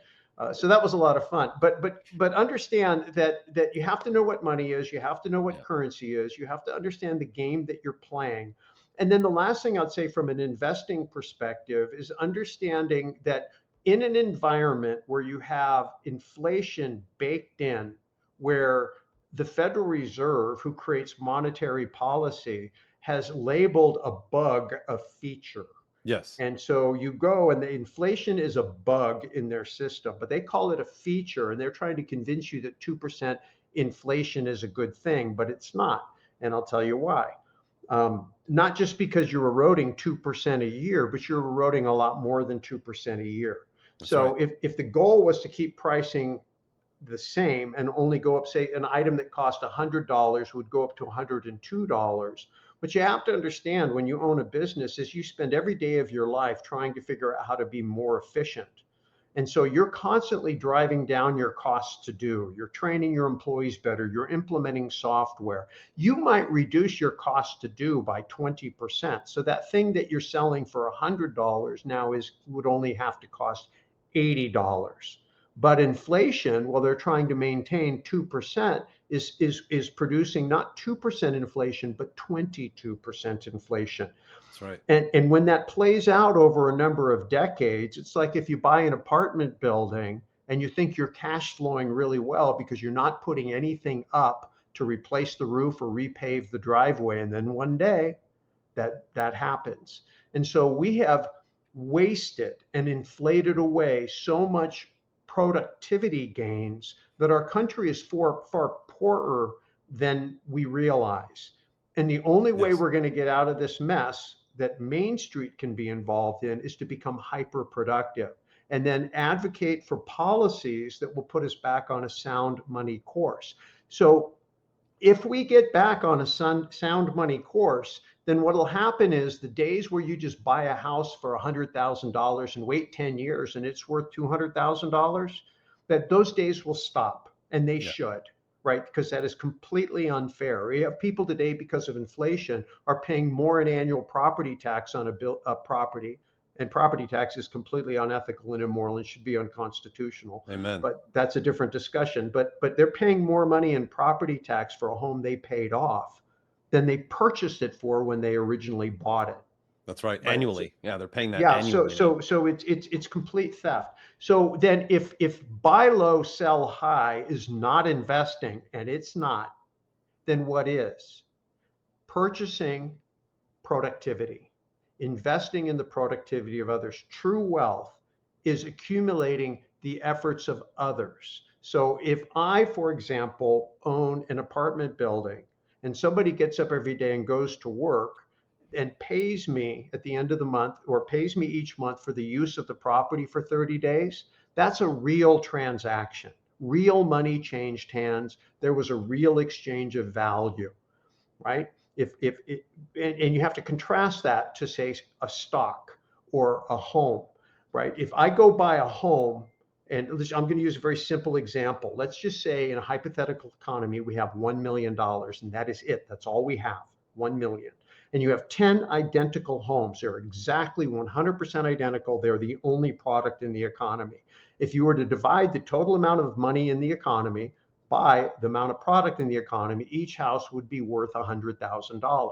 So that was a lot of fun. But understand that you have to know what money is, you have to know what Yeah. currency is, you have to understand the game that you're playing. And then the last thing I'd say from an investing perspective is understanding that in an environment where you have inflation baked in, where the Federal Reserve, who creates monetary policy, has labeled a bug a feature. Yes. And so you go, and the inflation is a bug in their system, but they call it a feature, and they're trying to convince you that 2% inflation is a good thing, but it's not. And I'll tell you why. Not just because you're eroding 2% a year, but you're eroding a lot more than 2% a year. That's right. So if the goal was to keep pricing the same and only go up, say, an item that cost $100 would go up to $102. But you have to understand, when you own a business, is you spend every day of your life trying to figure out how to be more efficient. And so you're constantly driving down your costs to do. You're training your employees better. You're implementing software. You might reduce your cost to do by 20%. So that thing that you're selling for $100 now would only have to cost $80. But inflation, while they're trying to maintain 2%, is producing not 2% inflation, but 22% inflation. That's right. And when that plays out over a number of decades, it's like if you buy an apartment building and you think you're cash flowing really well because you're not putting anything up to replace the roof or repave the driveway. And then one day that happens. And so we have wasted and inflated away so much productivity gains that our country is far poorer than we realize. And the only way Yes. we're going to get out of this mess that Main Street can be involved in is to become hyper productive and then advocate for policies that will put us back on a sound money course. So if we get back on a sound money course, then what will happen is the days where you just buy a house for $100,000 and wait 10 years and it's worth $200,000, that those days will stop, and they Yeah. should, right? Because that is completely unfair. We have people today, because of inflation, are paying more in annual property tax on a property, and property tax is completely unethical and immoral and should be unconstitutional. Amen. But that's a different discussion. But they're paying more money in property tax for a home they paid off than they purchased it for when they originally bought it. That's right. Right. Annually. Yeah, they're paying that Yeah. So annually now. it's complete theft. So then if buy low, sell high is not investing, and it's not, then what is? Purchasing productivity, investing in the productivity of others. True wealth is accumulating the efforts of others. So if I, for example, own an apartment building and somebody gets up every day and goes to work and pays me at the end of the month, or pays me each month for the use of the property for 30 days, that's a real transaction. Real money changed hands. There was a real exchange of value, right? And you have to contrast that to, say, a stock or a home, right? If I go buy a home, and I'm going to use a very simple example. Let's just say in a hypothetical economy, we have $1 million, and that is it. That's all we have, 1 million. And you have 10 identical homes. They're exactly 100% identical. They're the only product in the economy. If you were to divide the total amount of money in the economy by the amount of product in the economy, each house would be worth $100,000.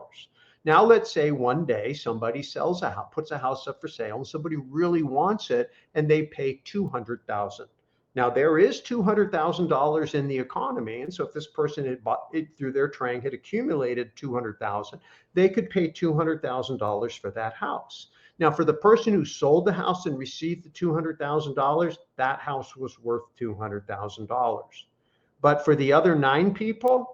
Now, let's say one day somebody sells a house, puts a house up for sale, and somebody really wants it, and they pay $200,000. Now, there is $200,000 in the economy, and so if this person had bought it through their training, had accumulated $200,000, they could pay $200,000 for that house. Now, for the person who sold the house and received the $200,000, that house was worth $200,000. But for the other 9 people,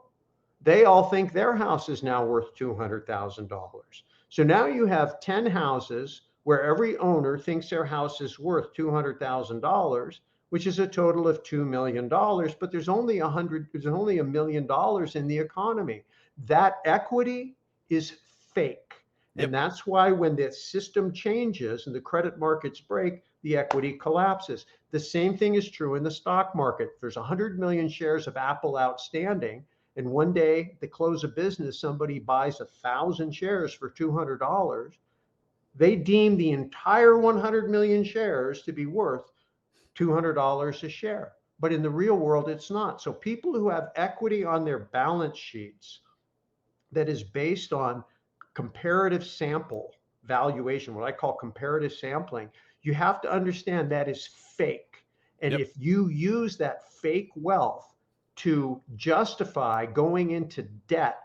they all think their house is now worth $200,000. So now you have 10 houses where every owner thinks their house is worth $200,000, which is a total of $2 million, but there's only $1 million in the economy. That equity is fake. And Yep. that's why when the system changes and the credit markets break, the equity collapses. The same thing is true in the stock market. There's 100 million shares of Apple outstanding. And one day, at the close of business, somebody buys 1,000 shares for $200. They deem the entire 100 million shares to be worth $200 a share. But in the real world, it's not. So people who have equity on their balance sheets that is based on comparative sample valuation, what I call comparative sampling, you have to understand that is fake. And Yep. if you use that fake wealth to justify going into debt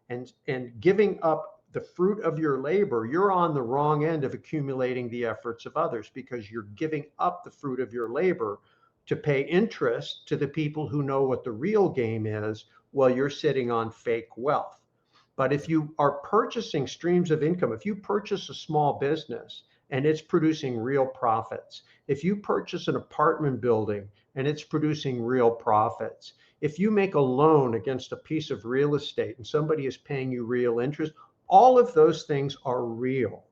and giving up the fruit of your labor, you're on the wrong end of accumulating the efforts of others, because you're giving up the fruit of your labor to pay interest to the people who know what the real game is, while you're sitting on fake wealth. But if you are purchasing streams of income, if you purchase a small business and it's producing real profits, if you purchase an apartment building and it's producing real profits, if you make a loan against a piece of real estate and somebody is paying you real interest, all of those things are real.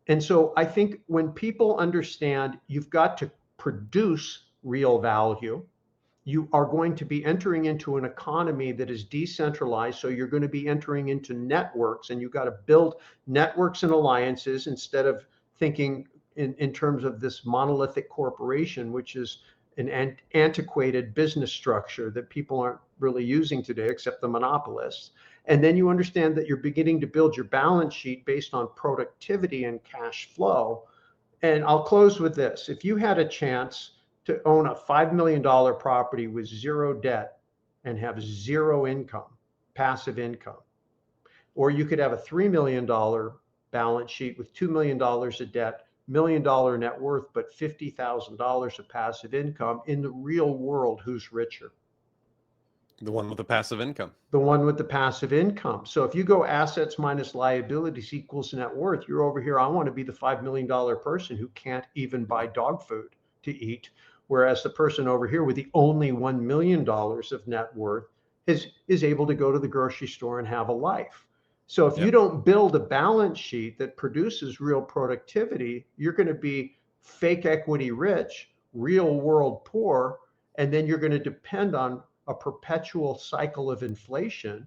And so I think when people understand you've got to produce real value, you are going to be entering into an economy that is decentralized. So you're going to be entering into networks, and you've got to build networks and alliances instead of thinking in terms of this monolithic corporation, which is an antiquated business structure that people aren't really using today, except the monopolists. And then you understand that you're beginning to build your balance sheet based on productivity and cash flow. And I'll close with this. If you had a chance to own a $5 million property with zero debt and have zero income, passive income, or you could have a $3 million balance sheet with $2 million of debt, $1 million net worth, but $50,000 of passive income. In the real world, who's richer? The one with the passive income. The one with the passive income. So if you go assets minus liabilities equals net worth, you're over here, I want to be the $5 million person who can't even buy dog food to eat. Whereas the person over here with the only $1 million of net worth is able to go to the grocery store and have a life. So if you Yep. don't build a balance sheet that produces real productivity, you're going to be fake equity rich, real world poor, and then you're going to depend on a perpetual cycle of inflation.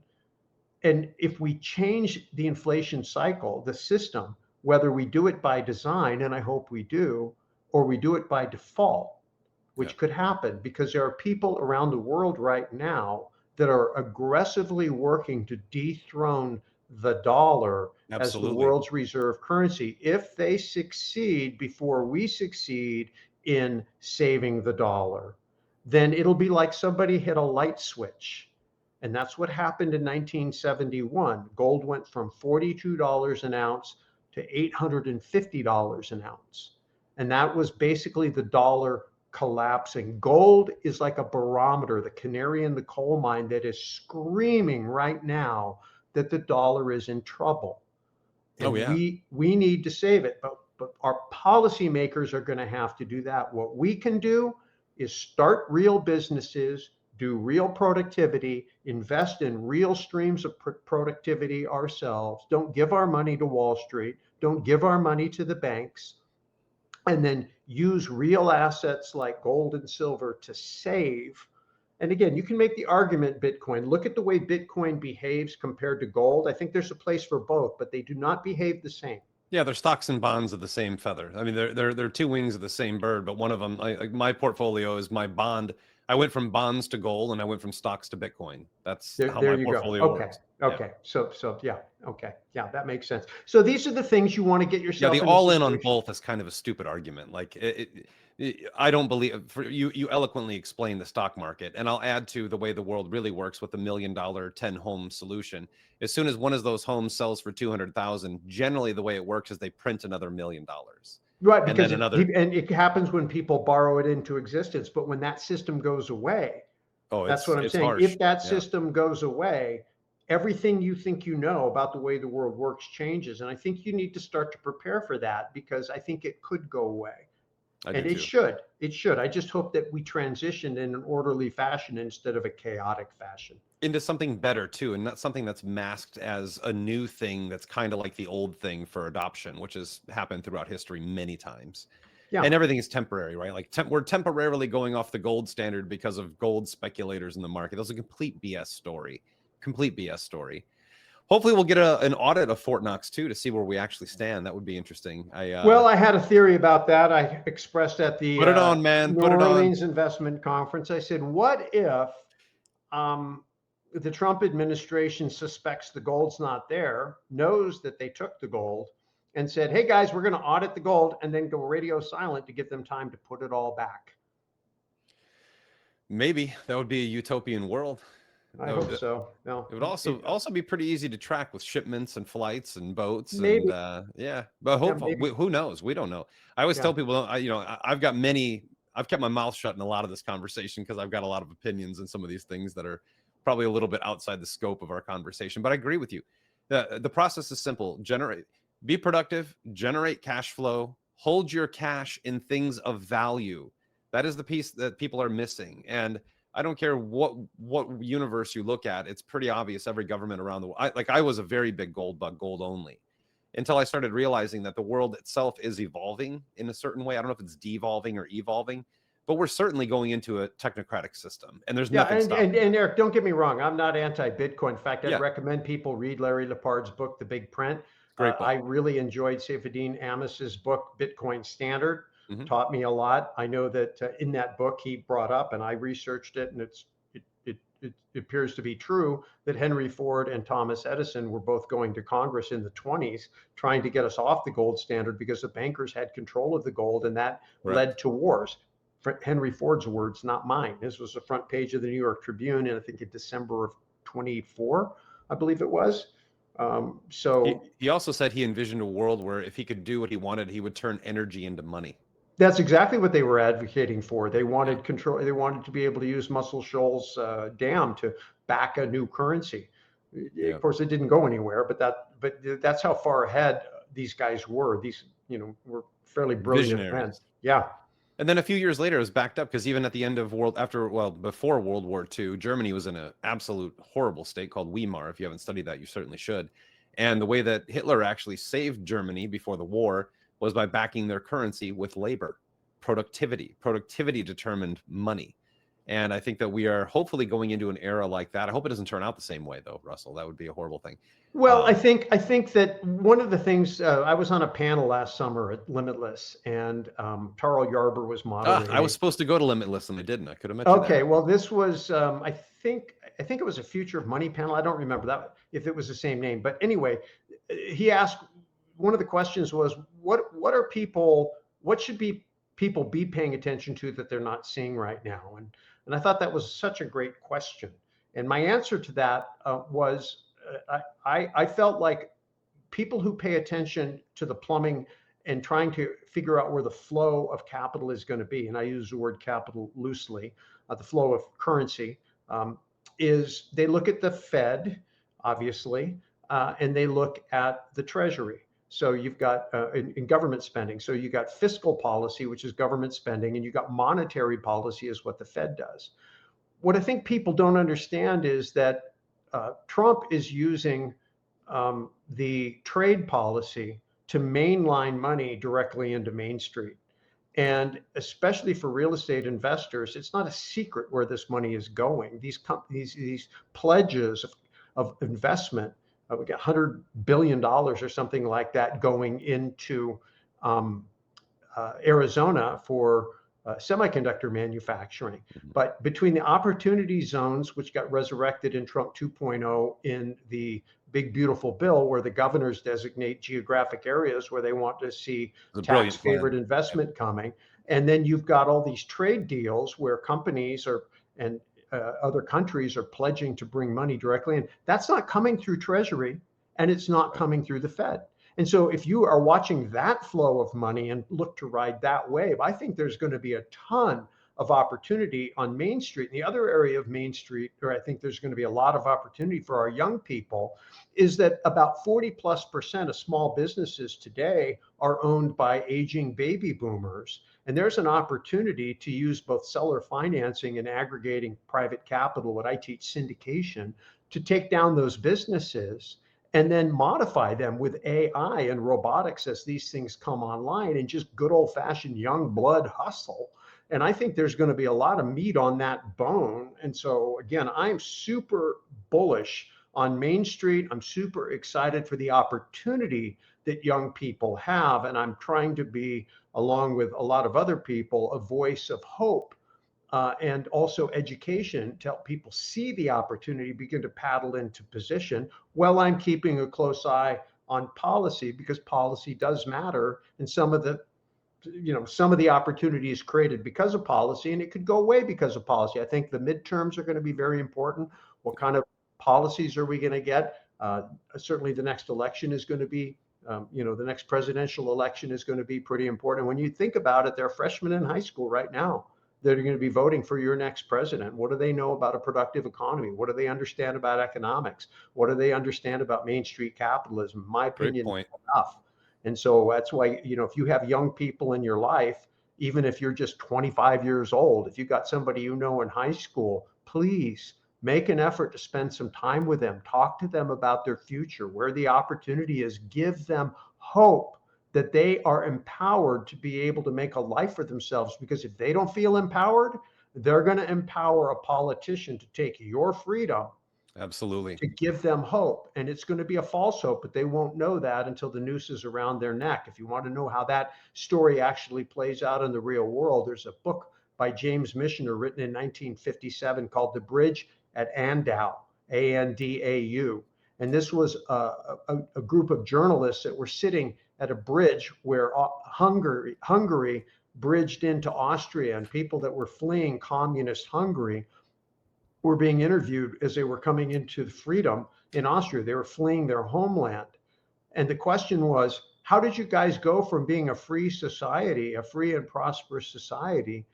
And if we change the inflation cycle, the system, whether we do it by design, and I hope we do, or we do it by default, which Yep. could happen, because there are people around the world right now that are aggressively working to dethrone the dollar as the Absolutely. world's reserve currency. If they succeed before we succeed in saving the dollar, then it'll be like somebody hit a light switch. And that's what happened in 1971. Gold went from $42 an ounce to $850 an ounce. And that was basically the dollar collapsing. Gold is like a barometer, the canary in the coal mine, that is screaming right now that the dollar is in trouble. Oh And yeah. we need to save it. But our policymakers are going to have to do that. What we can do is start real businesses, do real productivity, invest in real streams of productivity ourselves. Don't give our money to Wall Street. Don't give our money to the banks. And then use real assets like gold and silver to save. And again, you can make the argument Bitcoin. Look at the way Bitcoin behaves compared to gold. I think there's a place for both, but they do not behave the same. Yeah, they're stocks and bonds of the same feather. I mean, they're two wings of the same bird, but one of them, like my portfolio is my bond. I went from bonds to gold, and I went from stocks to Bitcoin. That's how There my you go. portfolio Okay. works. Yeah. Okay. So yeah. Okay. Yeah, that makes sense. So these are the things you want to get Yeah, yourself the in a all in on situation. both is kind of a stupid argument. Like I don't believe for you. You eloquently explain the stock market, and I'll add to the way the world really works with the $1 million 10 home solution. As soon as one of those homes sells for 200,000, generally the way it works is they print another $1 million, Right, and because then another. and it happens when people borrow it into existence. But when that system goes away, Oh, that's what I'm it's saying. harsh. If that Yeah. system goes away, everything you think you know about the way the world works changes. And I think you need to start to prepare for that, because I think it could go away. I do And it too. should. It should. I just hope that we transition in an orderly fashion instead of a chaotic fashion. Into something better too, and not something that's masked as a new thing that's kind of like the old thing for adoption, which has happened throughout history many times. Yeah. And everything is temporary, right? Like we're temporarily going off the gold standard because of gold speculators in the market. That's a complete BS story. Complete BS story. Hopefully, we'll get an audit of Fort Knox too to see where we actually stand. That would be interesting. Well, I had a theory about that. I expressed at the Put it on, man. New Put it on. Orleans Investment Conference. I said, what if um, the Trump administration suspects the gold's not there, knows that they took the gold, and said, hey guys, we're going to audit the gold, and then go radio silent to give them time to put it all back? Maybe that would be a utopian world. I hope so. It would also be pretty easy to track with shipments and flights and boats maybe. and yeah. But Yeah, maybe. who knows? We don't know. I always Yeah. tell people, I've kept my mouth shut in a lot of this conversation because I've got a lot of opinions and some of these things that are probably a little bit outside the scope of our conversation. But I agree with you. The process is simple. Be productive, generate cash flow, hold your cash in things of value. That is the piece that people are missing. And I don't care what universe you look at. It's pretty obvious every government around the world. I was a very big gold bug, gold only, until I started realizing that the world itself is evolving in a certain way. I don't know if it's devolving or evolving, but we're certainly going into a technocratic system, and there's nothing stopping and Eric, don't get me wrong. I'm not anti-Bitcoin. In fact, I'd Yeah, recommend people read Larry Lepard's book, The Big Print. great I book. really enjoyed Saifedean Amis's book, Bitcoin Standard. Mhm. Taught me a lot. I know that in that book he brought up, and I researched it, and it appears to be true that Henry Ford and Thomas Edison were both going to Congress in the 20s trying to get us off the gold standard because the bankers had control of the gold, and that led to wars. Henry Ford's words, not mine. This was the front page of the New York Tribune, and I think in December of 24, I believe it was. So he also said he envisioned a world where if he could do what he wanted, he would turn energy into money. that's exactly what they were advocating for. They wanted control. They wanted to be able to use Muscle Shoals Dam to back a new currency. Yeah. Of course, it didn't go anywhere, but that's how far ahead these guys were. These, were fairly brilliant men. Yeah. And then a few years later, it was backed up because even at the end of before World War II, Germany was in an absolute horrible state called Weimar. If you haven't studied that, you certainly should. And the way that Hitler actually saved Germany before the war was by backing their currency with labor, productivity. Productivity determined money. And I think that we are hopefully going into an era like that. I hope it doesn't turn out the same way, though, Russell. That would be a horrible thing. Well, I think that one of the things I was on a panel last summer at Limitless, and Tarl Yarber was moderating. I was supposed to go to Limitless and I didn't. I could have met you there. Okay, well, this was I think it was a Future of Money panel. I don't remember that if it was the same name, but anyway, he asked, one of the questions was, what should people be paying attention to that they're not seeing right now? And I thought that was such a great question. And my answer to that was I felt like people who pay attention to the plumbing and trying to figure out where the flow of capital is going to be, and I use the word capital loosely, the flow of currency, is they look at the Fed, obviously, and they look at the Treasury. So you've got in government spending. So you got fiscal policy, which is government spending, and you got monetary policy is what the Fed does. What I think people don't understand is that Trump is using the trade policy to mainline money directly into Main Street. And especially for real estate investors, it's not a secret where this money is going. These companies, these pledges of investment, we got $100 billion or something like that going into Arizona for semiconductor manufacturing. But between the opportunity zones, which got resurrected in Trump 2.0 in the big beautiful bill, where the governors designate geographic areas where they want to see tax favored investment coming, and then you've got all these trade deals where companies and other countries are pledging to bring money directly in. That's not coming through Treasury, and it's not coming through the Fed. And so if you are watching that flow of money and look to ride that wave, I think there's going to be a ton of opportunity on Main Street. And the other area of Main Street where I think there's going to be a lot of opportunity for our young people is that about 40+% of small businesses today are owned by aging baby boomers. And there's an opportunity to use both seller financing and aggregating private capital, what I teach syndication, to take down those businesses and then modify them with AI and robotics as these things come online, and just good old fashioned young blood hustle. And I think there's going to be a lot of meat on that bone. And so again, I'm super bullish on Main Street. I'm super excited for the opportunity that young people have. And I'm trying to be, along with a lot of other people, a voice of hope and also education to help people see the opportunity, begin to paddle into position, while I'm keeping a close eye on policy, because policy does matter. And some of the opportunity is created because of policy, and it could go away because of policy. I think the midterms are going to be very important. What kind of policies are we going to get? Certainly the next election is going to be, the next presidential election is going to be pretty important. When you think about it, they're freshmen in high school right now that are going to be voting for your next president. What do they know about a productive economy? What do they understand about economics? What do they understand about Main Street capitalism? My opinion, Great point. enough. And so that's why, if you have young people in your life, even if you're just 25 years old, if you got somebody in high school, please make an effort to spend some time with them, talk to them about their future, where the opportunity is, give them hope that they are empowered to be able to make a life for themselves. Because if they don't feel empowered, they're going to empower a politician to take your freedom. Absolutely. To give them hope. And it's going to be a false hope, but they won't know that until the noose is around their neck. If you want to know how that story actually plays out in the real world, there's a book by James Michener written in 1957 called The Bridge at Andau, Andau. And this was a group of journalists that were sitting at a bridge where Hungary bridged into Austria, and people that were fleeing communist Hungary were being interviewed as they were coming into freedom in Austria. They were fleeing their homeland. And the question was, how did you guys go from being a free society, a free and prosperous society,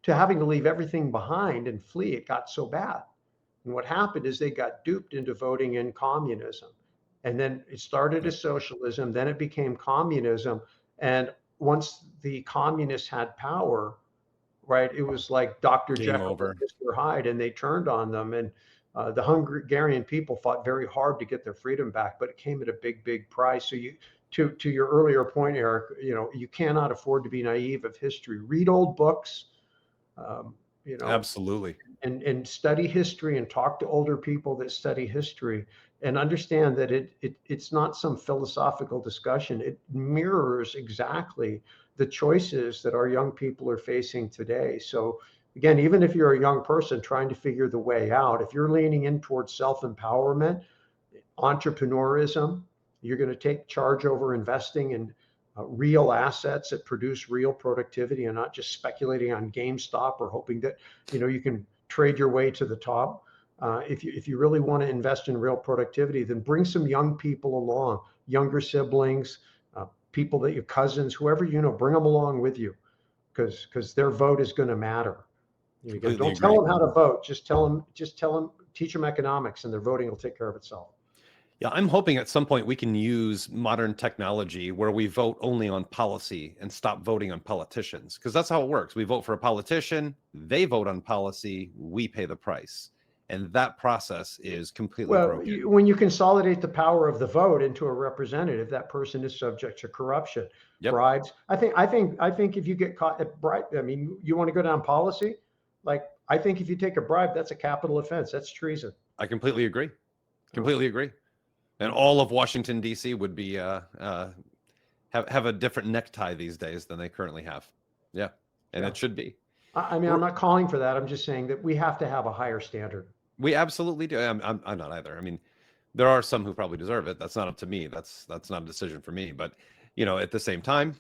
to having to leave everything behind and flee? It got so bad. And what happened is they got duped into voting in communism. And then it started as socialism, then it became communism. And once the communists had power, right, it was like Dr. Jekyll and Mr. Hyde, and they turned on them. And the Hungarian people fought very hard to get their freedom back, but it came at a big, big price. So to your earlier point, Eric, you cannot afford to be naive of history. Read old books, Absolutely. And study history, and talk to older people that study history, and understand that it's not some philosophical discussion. It mirrors exactly the choices that our young people are facing today. So again, even if you're a young person trying to figure the way out, if you're leaning in towards self-empowerment, entrepreneurism, you're going to take charge over investing in real assets that produce real productivity, and not just speculating on GameStop or hoping that you can trade your way to the top. If you really want to invest in real productivity, then bring some young people along, younger siblings, people that your cousins, whoever bring them along with you, because their vote is going to matter. Don't tell them how to vote. Just tell them, teach them economics, and their voting will take care of itself. Yeah, I'm hoping at some point we can use modern technology where we vote only on policy and stop voting on politicians, because that's how it works. We vote for a politician, they vote on policy, we pay the price. And that process is completely broken. When you consolidate the power of the vote into a representative, that person is subject to corruption, bribes. I think if you get caught at bribe, you want to go down policy, I think if you take a bribe, that's a capital offense. That's treason. I completely agree. Completely agree. And all of Washington, D.C. would be have a different necktie these days than they currently have. Yeah, and it should be. I'm not calling for that. I'm just saying that we have to have a higher standard. We absolutely do. I'm not either. There are some who probably deserve it. That's not up to me. That's not a decision for me. But at the same time,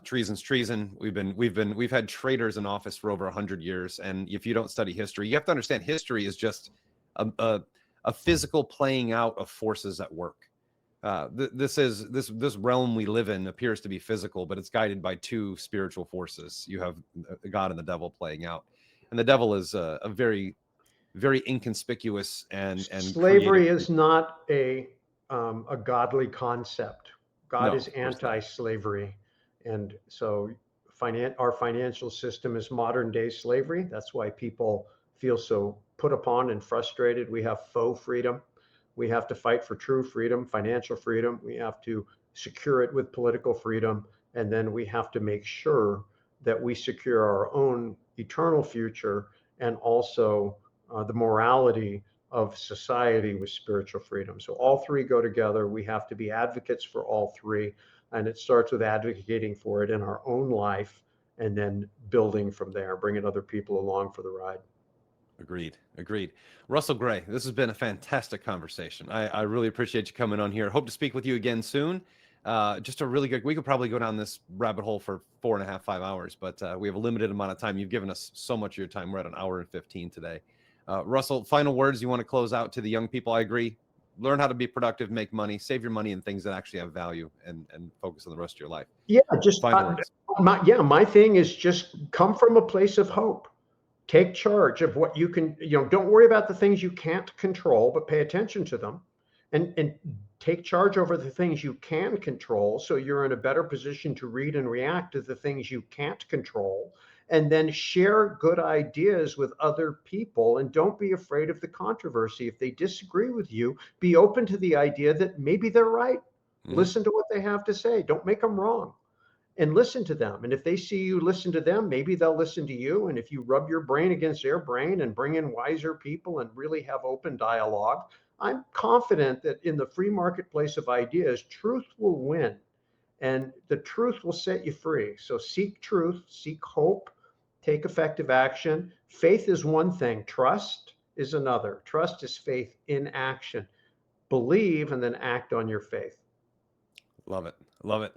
treason's treason. We've had traitors in office for over 100 years, and if you don't study history, you have to understand history is just a physical playing out of forces at work. This realm we live in appears to be physical, but it's guided by two spiritual forces. You have God and the devil playing out, and the devil is a very, very inconspicuous and creative Slavery is creature. not a godly concept. God No, is of course not. anti-slavery, and so our financial system is modern day slavery. That's why people feel so put upon and frustrated. We have faux freedom. We have to fight for true freedom, financial freedom. We have to secure it with political freedom, and then we have to make sure that we secure our own eternal future and also the morality of society with spiritual freedom. So all three go together. We have to be advocates for all three. And it starts with advocating for it in our own life and then building from there, bringing other people along for the ride. Agreed. Agreed. Russell Gray, this has been a fantastic conversation. I really appreciate you coming on here. Hope to speak with you again soon. Just a really good, we could probably go down this rabbit hole for 4.5, 5 hours, but we have a limited amount of time. You've given us so much of your time. We're at 1 hour and 15 today. Russell, final words you want to close out to the young people? I agree. Learn how to be productive, make money, save your money in things that actually have value, and focus on the rest of your life. Yeah, just Final words. my thing is just come from a place of hope. Take charge of what you can, don't worry about the things you can't control, but pay attention to them and take charge over the things you can control. So you're in a better position to read and react to the things you can't control. And then share good ideas with other people and don't be afraid of the controversy. If they disagree with you, be open to the idea that maybe they're right. Listen to what they have to say. Don't make them wrong and listen to them. And if they see you listen to them, maybe they'll listen to you. And if you rub your brain against their brain and bring in wiser people and really have open dialogue, I'm confident that in the free marketplace of ideas, truth will win and the truth will set you free. So seek truth, seek hope, take effective action. Faith is one thing, trust is another. Trust is faith in action. Believe and then act on your faith. Love it. Love it.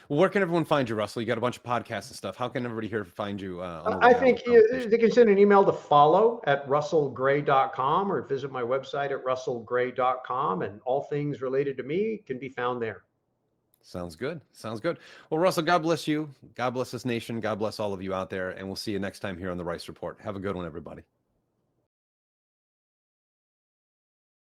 Well, where can everyone find you, Russell? You got a bunch of podcasts and stuff. How can everybody here find you on the way I out of think the conversation? they can send an email to follow@russellgray.com or visit my website at russellgray.com, and all things related to me can be found there. Sounds good. Sounds good. Well, Russell, God bless you. God bless this nation. God bless all of you out there. And we'll see you next time here on the Rice Report. Have a good one, everybody.